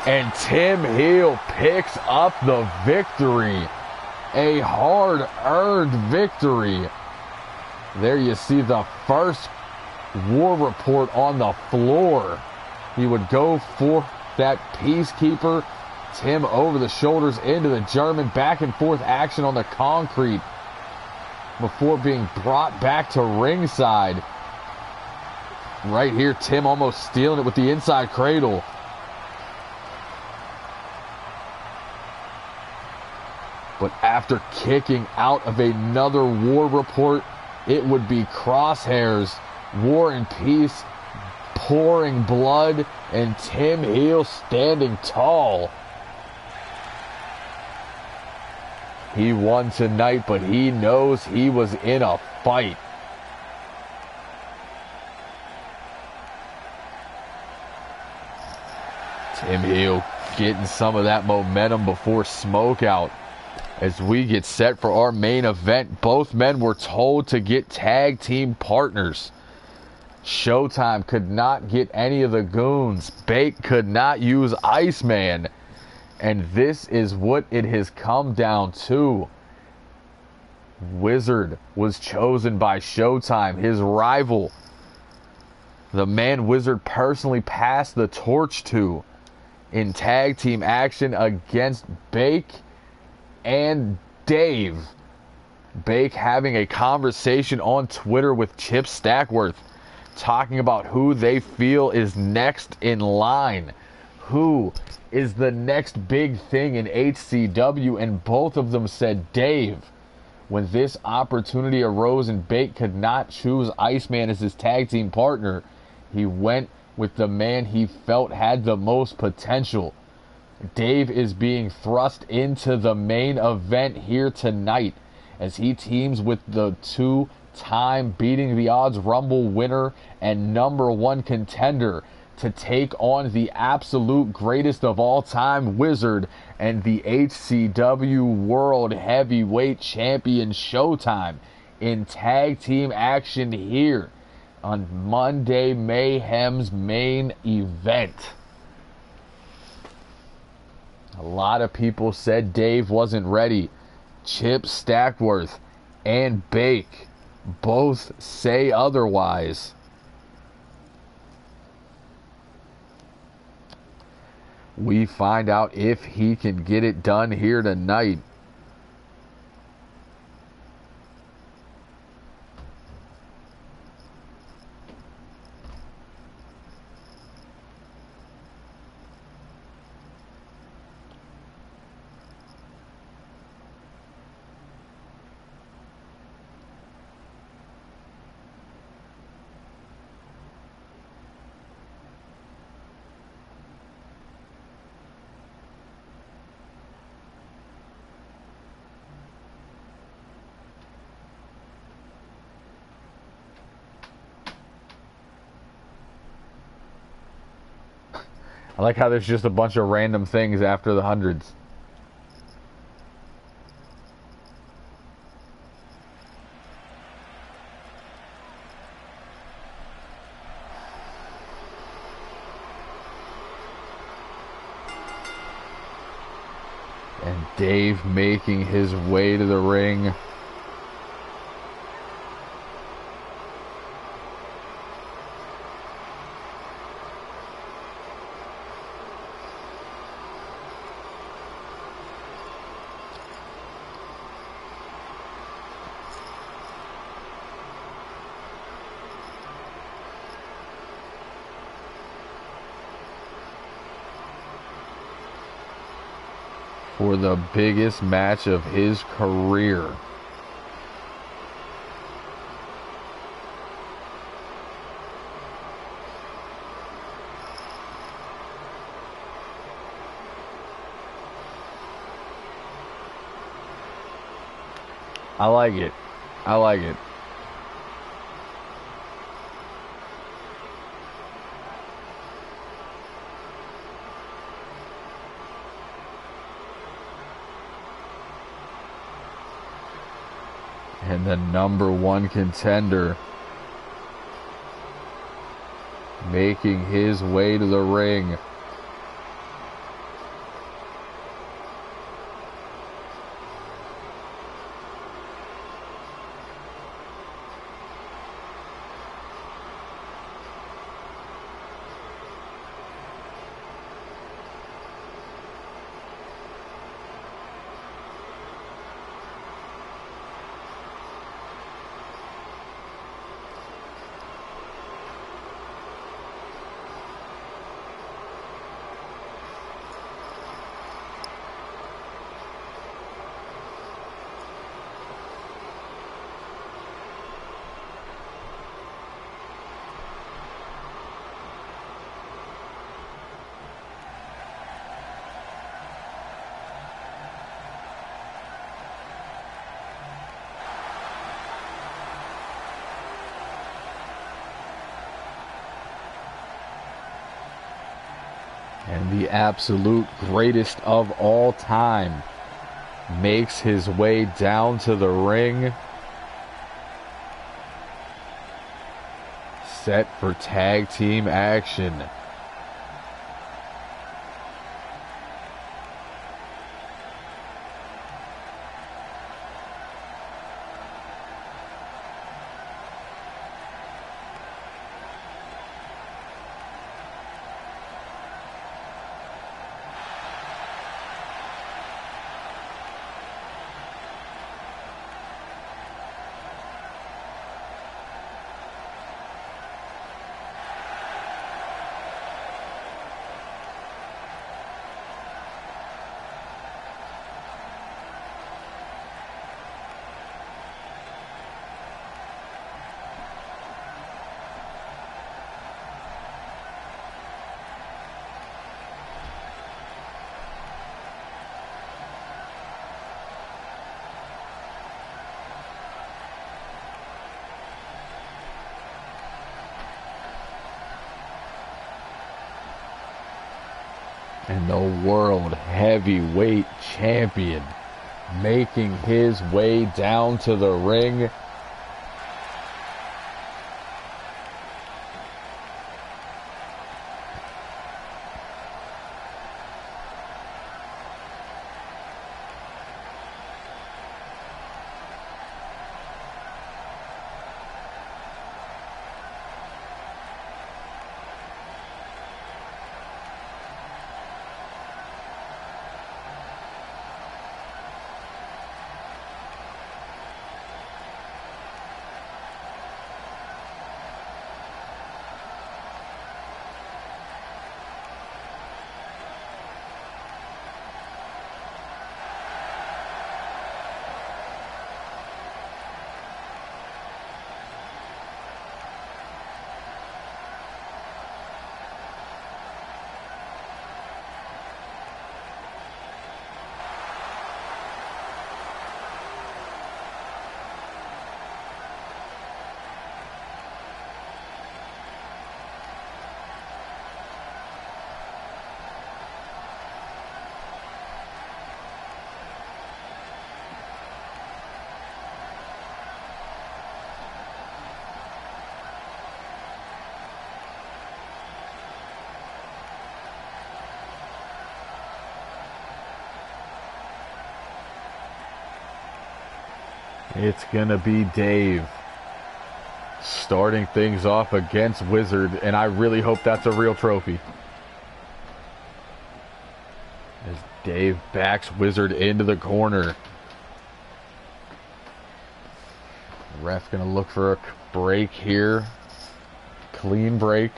And Tim Heel picks up the victory. A hard-earned victory. There you see the first War Report on the floor. He would go for that Peacekeeper. Tim over the shoulders into the German. Back and forth action on the concrete. before being brought back to ringside. Right here, Tim almost stealing it with the inside cradle. But after kicking out of another War Report, it would be Crosshairs, War and Peace, pouring blood, and Tim Heel standing tall. He won tonight, but he knows he was in a fight. Tim Heel getting some of that momentum before Smokeout. As we get set for our main event, both men were told to get tag team partners. Showtime could not get any of the goons. Bake could not use Iceman. And this is what it has come down to. Wizard was chosen by Showtime, his rival. The man Wizard personally passed the torch to in tag team action against Bake and Dave. Bake having a conversation on Twitter with Chip Stackworth, talking about who they feel is next in line. Who is the next big thing in HCW? And both of them said Dave. When this opportunity arose and Bake could not choose Iceman as his tag team partner, he went with the man he felt had the most potential. Dave is being thrust into the main event here tonight as he teams with the two-time Beating the Odds Rumble winner and #1 contender to take on the absolute greatest of all time, Wizard, and the HCW World Heavyweight Champion Showtime in tag team action here on Monday Mayhem's main event. A lot of people said Dave wasn't ready. Chip Stackworth and Bake both say otherwise. We find out if he can get it done here tonight. I like how there's just a bunch of random things after the hundreds. And Dave making his way to the ring. For the biggest match of his career. I like it. I like it. And the #1 contender making his way to the ring. And the absolute greatest of all time makes his way down to the ring, set for tag team action. And the World Heavyweight Champion making his way down to the ring. It's gonna be Dave starting things off against Wizard, and I really hope that's a real trophy. As Dave backs Wizard into the corner. Ref gonna look for a break here. Clean break.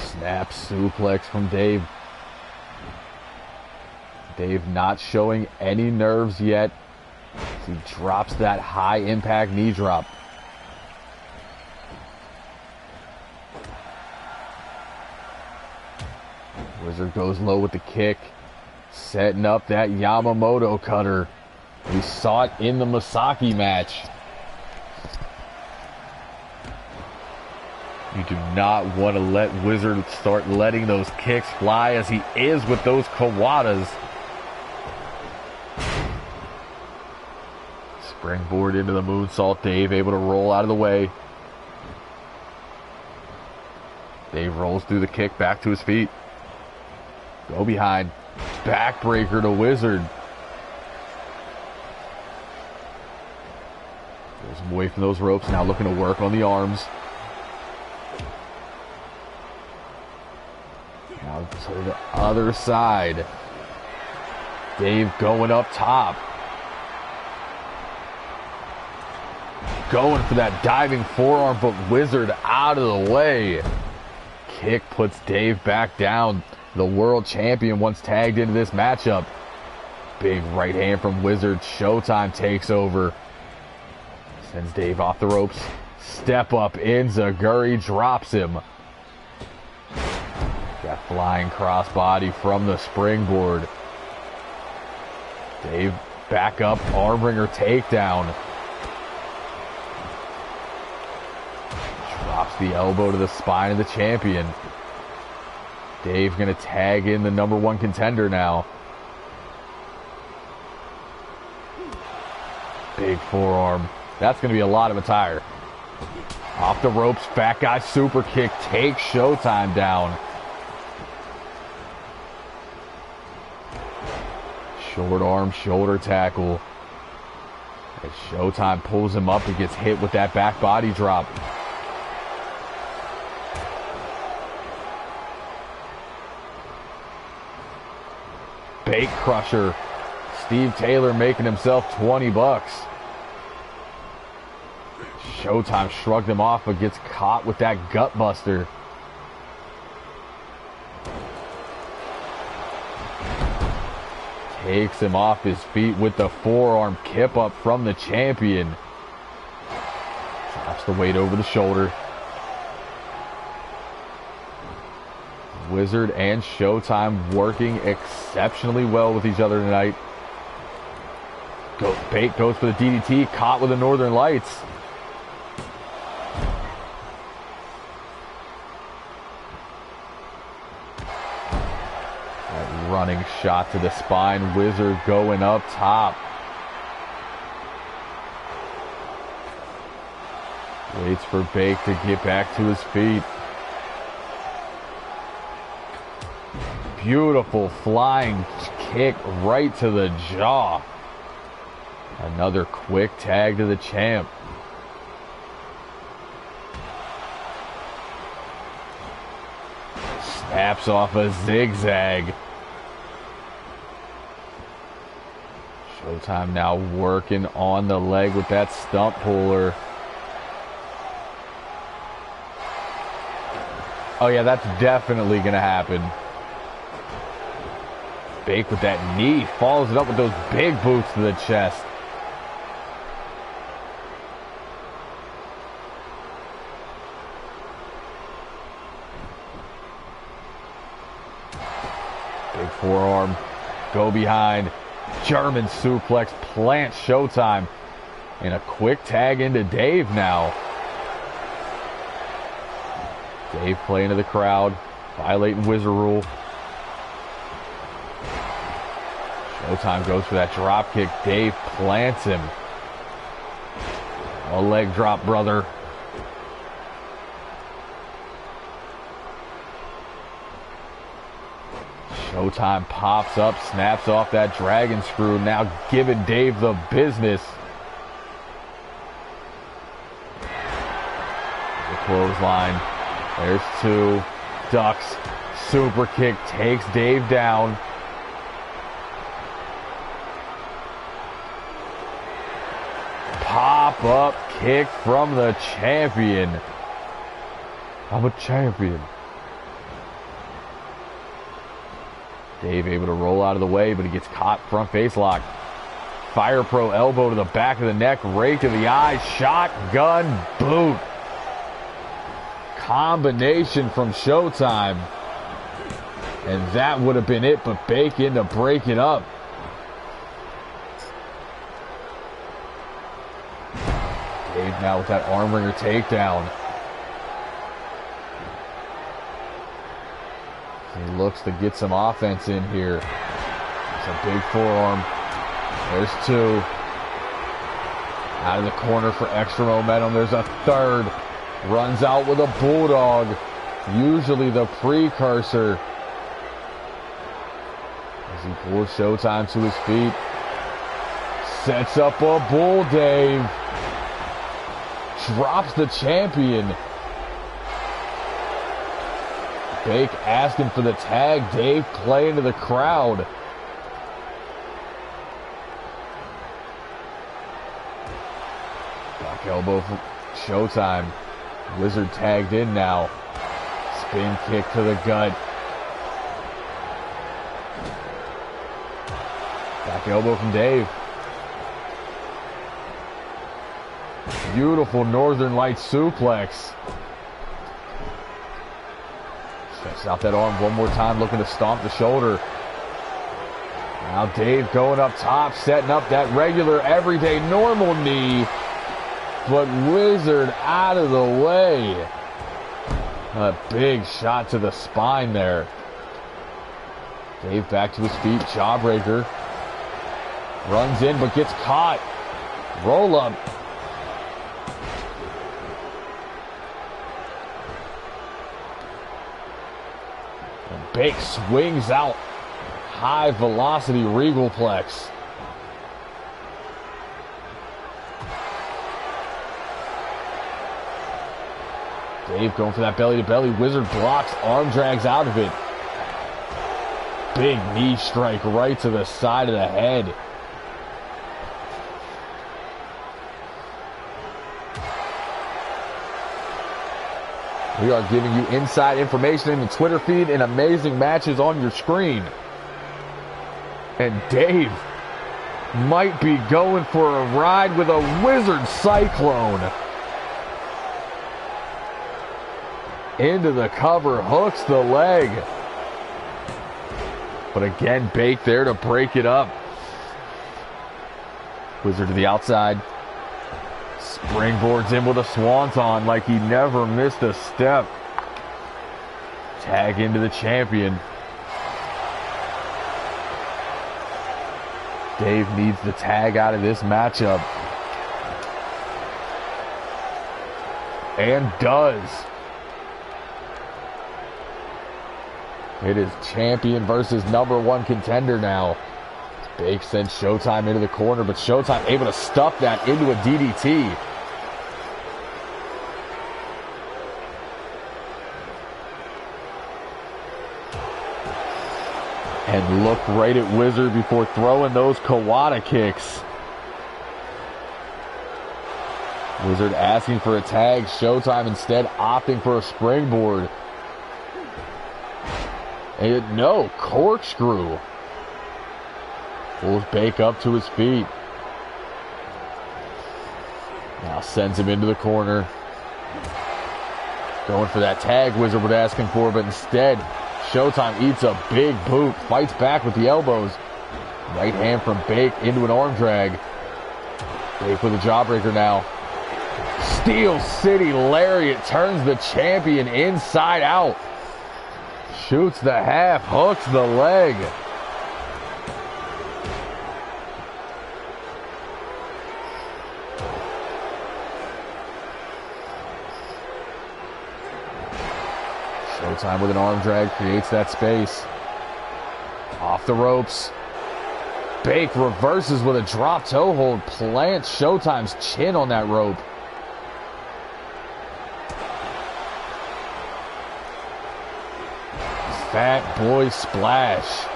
Snap suplex from Dave. Dave not showing any nerves yet. He drops that high impact knee drop. Wizard goes low with the kick. Setting up that Yamamoto cutter. We saw it in the Masaki match. You do not want to let Wizard start letting those kicks fly as he is with those Kawatas. Springboard into the moonsault. Dave able to roll out of the way. Dave rolls through the kick back to his feet. Go behind. Backbreaker to Wizard. Pulls him away from those ropes. Now looking to work on the arms. Now to the other side. Dave going up top. Going for that diving forearm, but Wizard out of the way. Kick puts Dave back down. The world champion once tagged into this matchup. Big right hand from Wizard. Showtime takes over. Sends Dave off the ropes. Step up in Zaguri, drops him. Got flying crossbody from the springboard. Dave back up, armbringer takedown. Drops the elbow to the spine of the champion. Dave going to tag in the #1 contender now. Big forearm. That's going to be a lot of attire. Off the ropes, fat guy super kick takes Showtime down. Short arm shoulder tackle. As Showtime pulls him up and gets hit with that back body drop. Bait crusher. Steve Taylor making himself 20 bucks. Showtime shrugged him off but gets caught with that gut buster. Takes him off his feet with the forearm kip up from the champion. Drops the weight over the shoulder. Wizard and Showtime working exceptionally well with each other tonight. Bate goes for the DDT, caught with the Northern Lights. That running shot to the spine. Wizard going up top. Waits for Bake to get back to his feet. Beautiful flying kick right to the jaw. Another quick tag to the champ. Snaps off a zigzag. Showtime now working on the leg with that stump puller. Oh yeah, that's definitely going to happen. Bake with that knee, follows it up with those big boots to the chest. Big forearm, go behind, German suplex, plant Showtime. And a quick tag into Dave now. Dave playing to the crowd, violating Wizard rule. Showtime goes for that drop kick. Dave plants him. A leg drop, brother. Showtime pops up, snaps off that dragon screw, now giving Dave the business. The clothesline. There's two. Ducks. Super kick takes Dave down. Pop-up kick from the champion. I'm a champion. Dave able to roll out of the way, but he gets caught front face lock. Fire Pro elbow to the back of the neck, rake to the eyes, shotgun boot. Combination from Showtime. And that would have been it, but Bake in to break it up. Dave now with that arm wringer takedown. He looks to get some offense in here. It's a big forearm. There's two. Out of the corner for extra momentum. There's a third. Runs out with a bulldog. Usually the precursor. As he pulls Showtime to his feet. Sets up a bull, Dave. Drops the champion. Bake asking for the tag. Dave playing to the crowd. Back elbow for Showtime. Wizard tagged in now. Spin kick to the gut. Back elbow from Dave. Beautiful Northern Lights suplex. Stretches out that arm one more time, looking to stomp the shoulder. Now Dave going up top, setting up that regular, everyday, normal knee. But Wizard out of the way. A big shot to the spine there. Dave back to his feet. Jawbreaker. Runs in but gets caught. Roll up. And Bake swings out. High velocity regal plex. Dave going for that belly to belly. Wizard blocks, arm drags out of it. Big knee strike right to the side of the head. We are giving you inside information in the Twitter feed and amazing matches on your screen. And Dave might be going for a ride with a Wizard Cyclone. Into the cover, hooks the leg. But again, Bake there to break it up. Wizard to the outside. Springboards in with a swanton like he never missed a step. Tag into the champion. Dave needs the tag out of this matchup. And does. It is champion versus #1 contender now. Bake sends Showtime into the corner, but Showtime able to stuff that into a DDT. And look right at Wizard before throwing those Kawada kicks. Wizard asking for a tag. Showtime instead opting for a springboard. And no, corkscrew. Pulls Bake up to his feet. Now sends him into the corner. Going for that tag Wizard was asking for, but instead, Showtime eats a big boot. Fights back with the elbows. Right hand from Bake into an arm drag. Bake with a jawbreaker now. Steel City Lariat turns the champion inside out. Shoots the half, hooks the leg. Showtime with an arm drag creates that space. Off the ropes. Bake reverses with a drop toe hold. Plants Showtime's chin on that rope. Fat boy splash.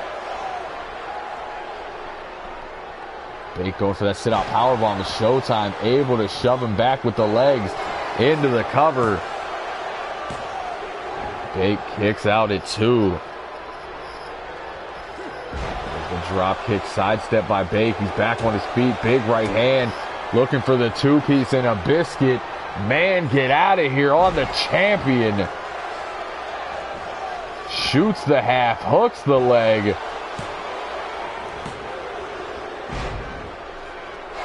Bake going for that sit-out powerbomb. Showtime able to shove him back with the legs into the cover. Bake kicks out at 2. There's the drop kick sidestep by Bake. He's back on his feet. Big right hand. Looking for the two-piece and a biscuit. Man, get out of here on the champion. Shoots the half, hooks the leg.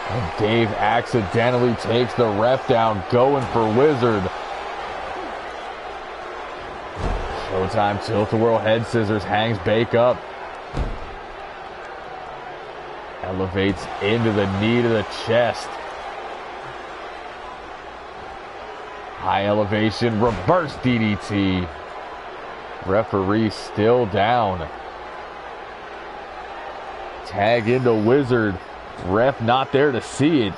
And Dave accidentally takes the ref down, going for Wizard. Showtime tilt-a-whirl head scissors, hangs Bake up. Elevates into the knee to the chest. High elevation, reverse DDT. Referee still down. Tag into Wizard. Ref not there to see it.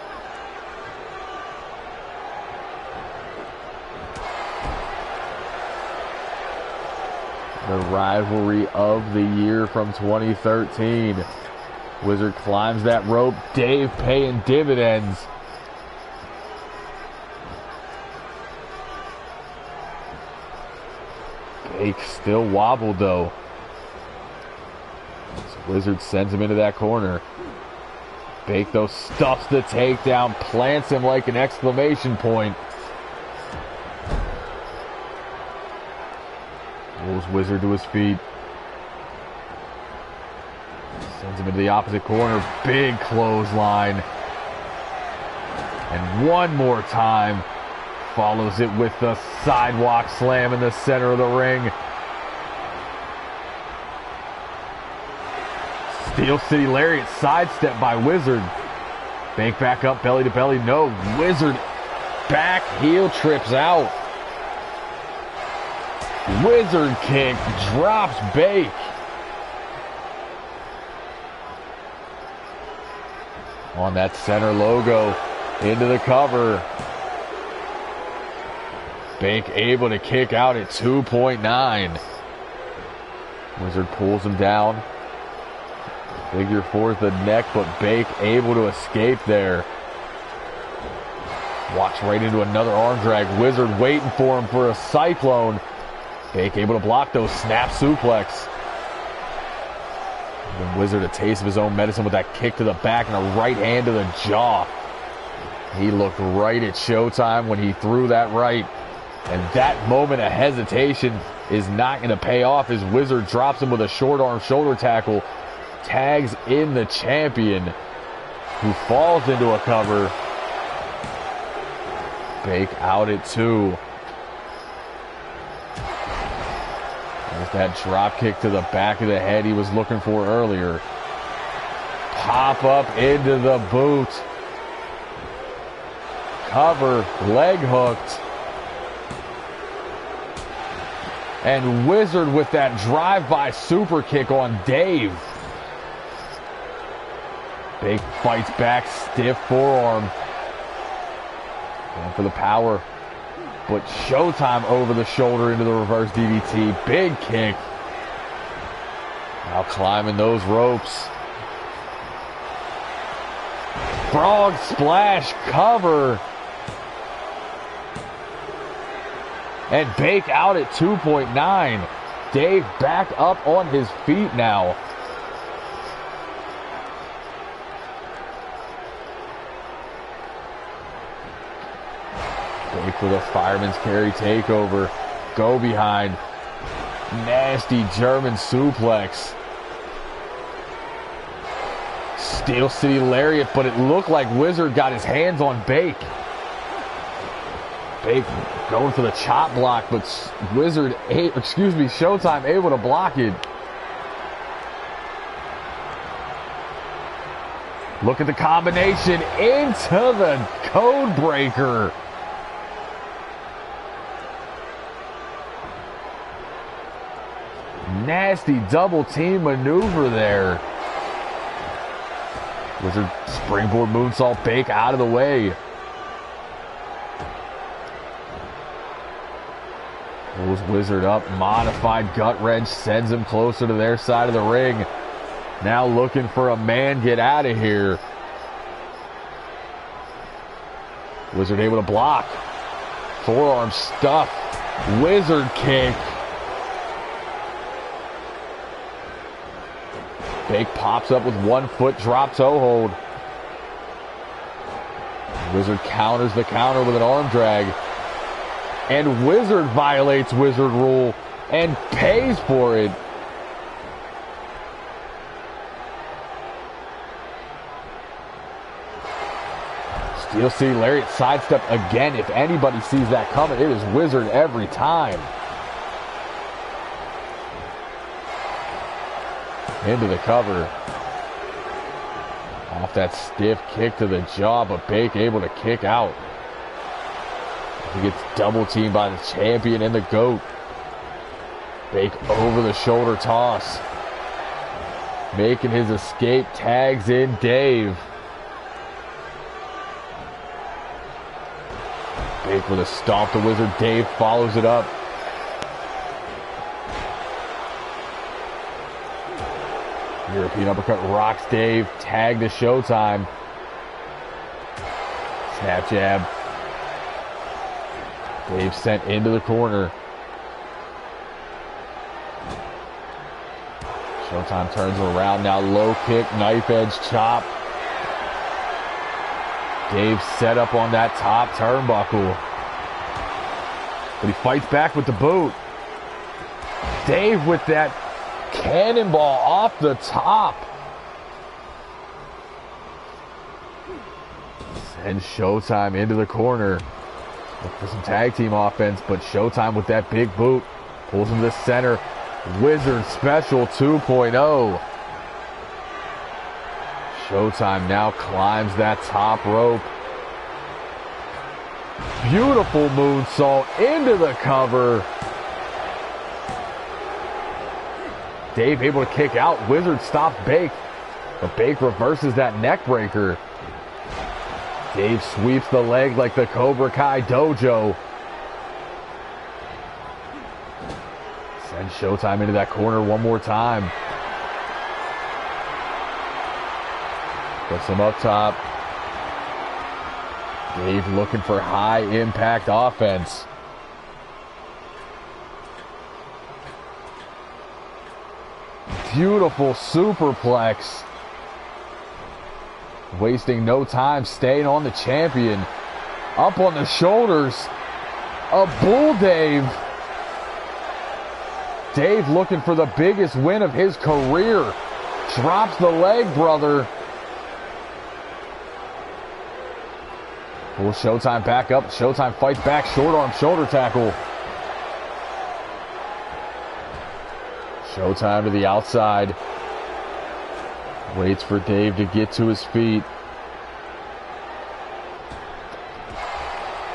The rivalry of the year from 2013. Wizard climbs that rope. Dave paying dividends. Bake still wobbled though. So Wizard sends him into that corner. Bake though stuffs the takedown, plants him like an exclamation point. Rolls Wizard to his feet. Sends him into the opposite corner. Big clothesline. And one more time. follows it with the sidewalk slam in the center of the ring. Steel City Lariat sidestep by Wizard. Bake back up, belly to belly. No, Wizard back heel trips out. Wizard kick drops Bake. On that center logo, into the cover. Bake able to kick out at 2.9. Wizard pulls him down. Figure four the neck, but Bake able to escape there. Walks right into another arm drag. Wizard waiting for him for a cyclone. Bake able to block those. Snap suplex. And Wizard a taste of his own medicine with that kick to the back and a right hand to the jaw. He looked right at Showtime when he threw that right. And that moment of hesitation is not going to pay off as Wizard drops him with a short arm shoulder tackle. Tags in the champion, who falls into a cover. Bake out at 2. There's that drop kick to the back of the head he was looking for earlier. Pop up into the boot. Cover, leg hooked. And Wizard with that drive-by super kick on Dave. Bake fights back, stiff forearm. Going for the power. But Showtime over the shoulder into the reverse DDT. Big kick. Now climbing those ropes. Frog splash cover. And Bake out at 2.9. Dave back up on his feet now. Bake with a fireman's carry takeover. Go behind. Nasty German suplex. Steel City Lariat, but it looked like Wizard got his hands on Bake. Bake going for the chop block, but Showtime able to block it. Look at the combination into the code breaker. Nasty double team maneuver there. Wizard springboard moonsault, Bake out of the way. Pulls Wizard up, modified gut wrench, sends him closer to their side of the ring. Now looking for a man get out of here. Wizard able to block. Forearm stuff. Wizard kick. Bake pops up with 1 foot drop toe hold. Wizard counters the counter with an arm drag. And Wizard violates Wizard rule and pays for it. Steel City Lariat sidestep again. If anybody sees that coming, it is Wizard every time. Into the cover. Off that stiff kick to the jaw, but Bake able to kick out. He gets double teamed by the champion and the GOAT. Bake over the shoulder toss. Making his escape, tags in Dave. Bake with a stomp to Wizard. Dave follows it up. European uppercut rocks Dave. Tag to Showtime. Snap jab. Dave sent into the corner. Showtime turns around now. Low kick, knife edge chop. Dave set up on that top turnbuckle. But he fights back with the boot. Dave with that cannonball off the top. Sends Showtime into the corner. Look for some tag team offense, but Showtime with that big boot. Pulls him to the center. Wizard Special 2.0. Showtime now climbs that top rope. Beautiful moonsault into the cover. Dave able to kick out. Wizard stops Bake. But Bake reverses that neck breaker. Dave sweeps the leg like the Cobra Kai Dojo. Sends Showtime into that corner one more time. Puts him up top. Dave looking for high impact offense. Beautiful superplex. Wasting no time, staying on the champion. Up on the shoulders. A bull Dave. Dave looking for the biggest win of his career. Drops the leg, brother. Pulls Showtime back up. Showtime fights back. Short arm shoulder tackle. Showtime to the outside. Waits for Dave to get to his feet.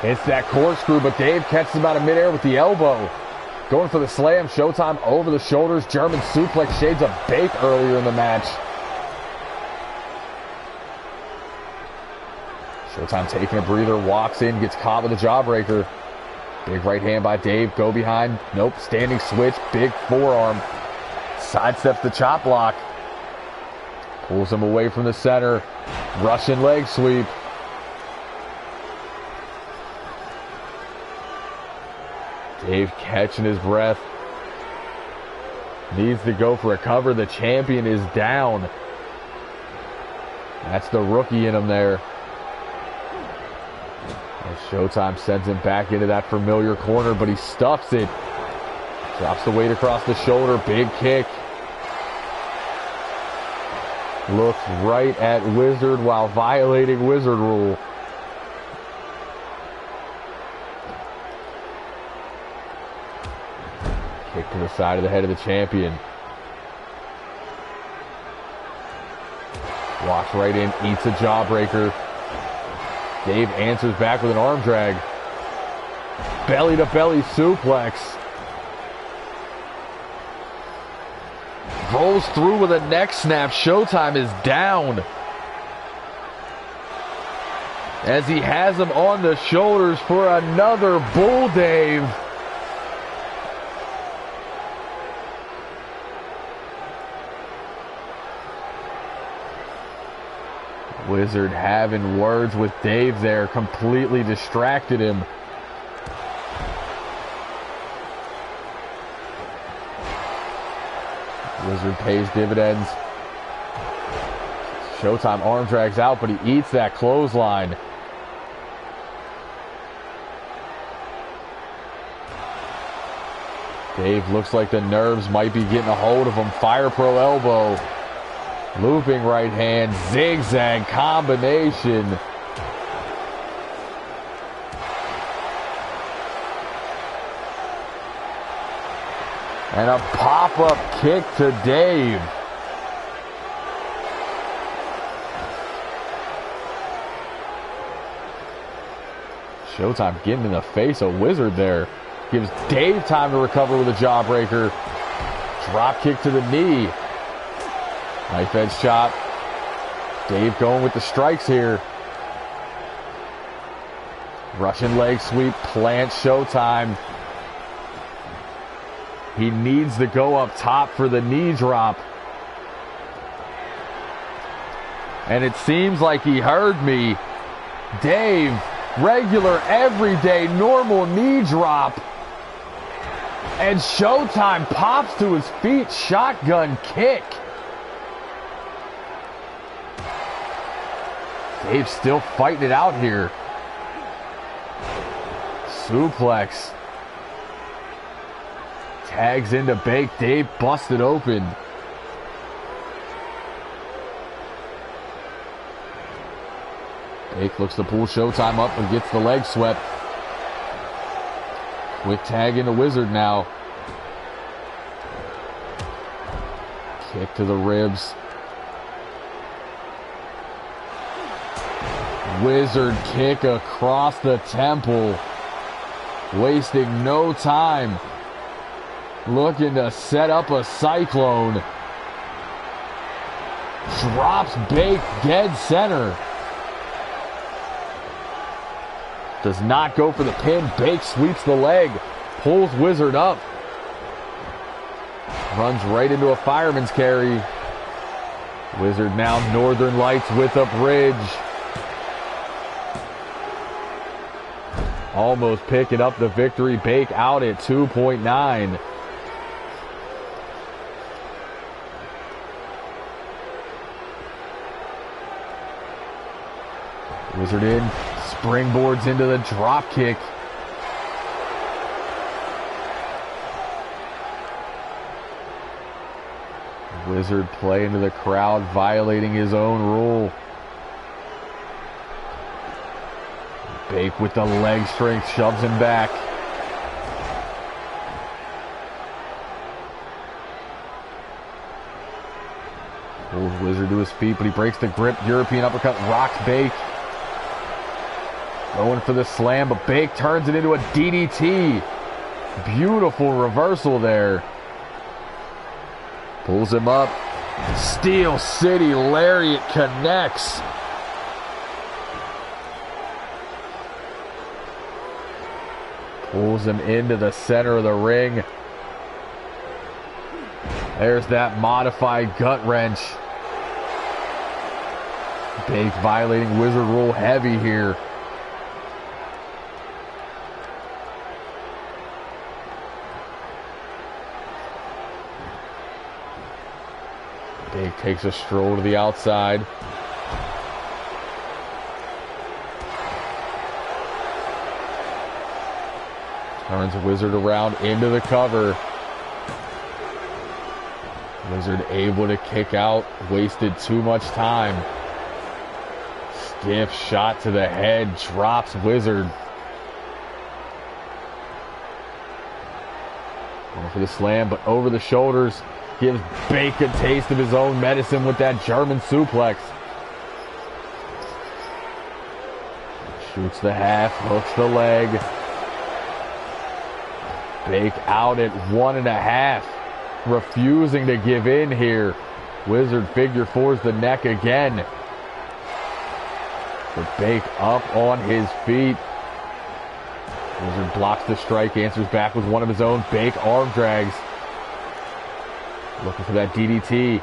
Hits that corkscrew, but Dave catches him out of midair with the elbow. Going for the slam. Showtime over the shoulders. German suplex, shades of Bake earlier in the match. Showtime taking a breather, walks in, gets caught with a jawbreaker. Big right hand by Dave. Go behind. Nope. Standing switch. Big forearm. Sidesteps the chop block. Pulls him away from the center. Russian leg sweep. Dave catching his breath. Needs to go for a cover. The champion is down. That's the rookie in him there. And Showtime sends him back into that familiar corner, but he stuffs it. Drops the weight across the shoulder. Big kick. Looks right at Wizard while violating Wizard rule. Kick to the side of the head of the champion. Walks right in, eats a jawbreaker. Dave answers back with an arm drag. Belly to belly suplex. Rolls through with a neck snap. Showtime is down. As he has him on the shoulders for another Bull Dave. Wizard having words with Dave there, completely distracted him. Wizard pays dividends. Showtime arm drags out, but he eats that clothesline. Dave looks like the nerves might be getting a hold of him. Fire Pro elbow. Looping right hand, zigzag combination. And a pop-up kick to Dave. Showtime getting in the face of Wizard there. Gives Dave time to recover with a jawbreaker. Drop kick to the knee. Knife edge chop. Dave going with the strikes here. Russian leg sweep. Plant Showtime. He needs to go up top for the knee drop. And it seems like he heard me. Dave, regular, everyday, normal knee drop. And Showtime pops to his feet. Shotgun kick. Dave's still fighting it out here. Suplex. Tags into Bake. Dave busted open. Bake looks to pull Showtime up and gets the leg swept. Quick tag into Wizard now. Kick to the ribs. Wizard kick across the temple. Wasting no time. Looking to set up a cyclone. Drops Bake dead center. Does not go for the pin. Bake sweeps the leg. Pulls Wizard up. Runs right into a fireman's carry. Wizard now Northern Lights with a bridge. Almost picking up the victory. Bake out at 2.9. Wizard in. Springboards into the drop kick. Wizard play into the crowd, violating his own rule. Bake with the leg strength, shoves him back. Pulls Wizard to his feet, but he breaks the grip. European uppercut, rocks Bake. Going for the slam, but Bake turns it into a DDT. Beautiful reversal there. Pulls him up. Steel City Lariat connects. Pulls him into the center of the ring. There's that modified gut wrench. Bake violating Wizard rule heavy here. Bake takes a stroll to the outside. Turns Wizard around into the cover. Wizard able to kick out. Wasted too much time. Stiff shot to the head. Drops Wizard. Going for the slam, but over the shoulders. Gives Bake a taste of his own medicine with that German suplex. Shoots the half, hooks the leg. Bake out at 1.5. Refusing to give in here. Wizard figure fours the neck again. But Bake up on his feet. Wizard blocks the strike, answers back with one of his own. Bake arm drags. Looking for that DDT.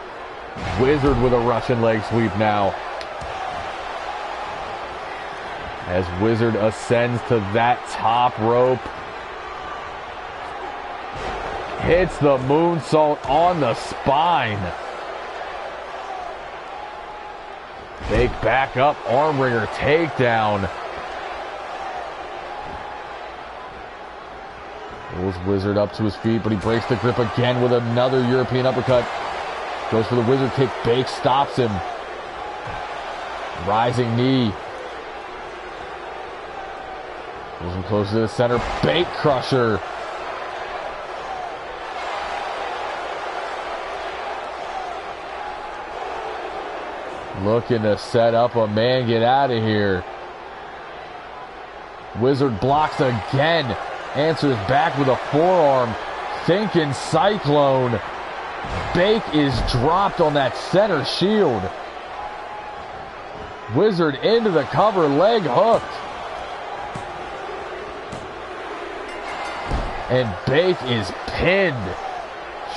Wizard with a Russian leg sweep now. As Wizard ascends to that top rope. Hits the moonsault on the spine. Bake back up, arm wringer takedown. Pulls Wizard up to his feet, but he breaks the grip again with another European uppercut. Goes for the Wizard kick. Bake stops him. Rising knee. Pulls him close to the center. Bake crusher. Looking to set up a man get out of here. Wizard blocks again. Answers back with a forearm. Thinking cyclone. Bake is dropped on that center shield. Wizard into the cover, leg hooked. And Bake is pinned.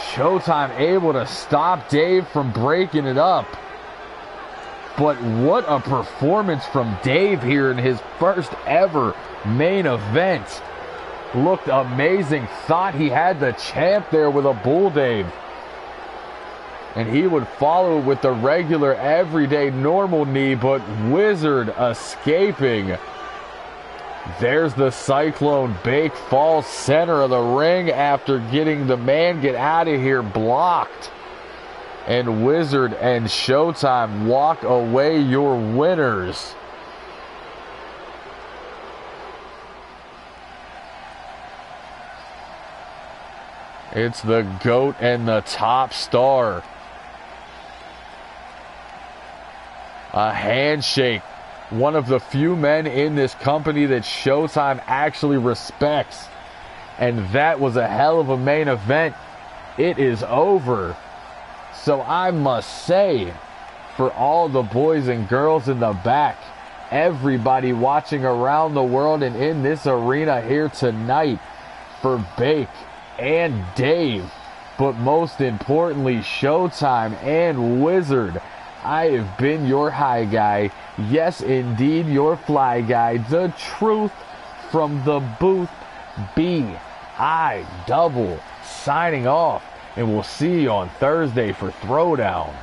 Showtime able to stop Dave from breaking it up. But what a performance from Dave here in his first ever main event. Looked amazing. Thought he had the champ there with a bull Dave. And he would follow with the regular, everyday, normal knee, but Wizard escaping. There's the cyclone. Bake falls center of the ring after getting the man get out of here blocked. And Wizard and Showtime walk away your winners. It's the GOAT and the top star. A handshake. One of the few men in this company that Showtime actually respects. And that was a hell of a main event. It is over. So I must say, for all the boys and girls in the back, everybody watching around the world and in this arena here tonight, for Bake and Dave, but most importantly Showtime and Wizard, I have been your high guy, yes indeed your fly guy, the truth from the booth, B.I. double, signing off, and we'll see you on Thursday for Throwdown.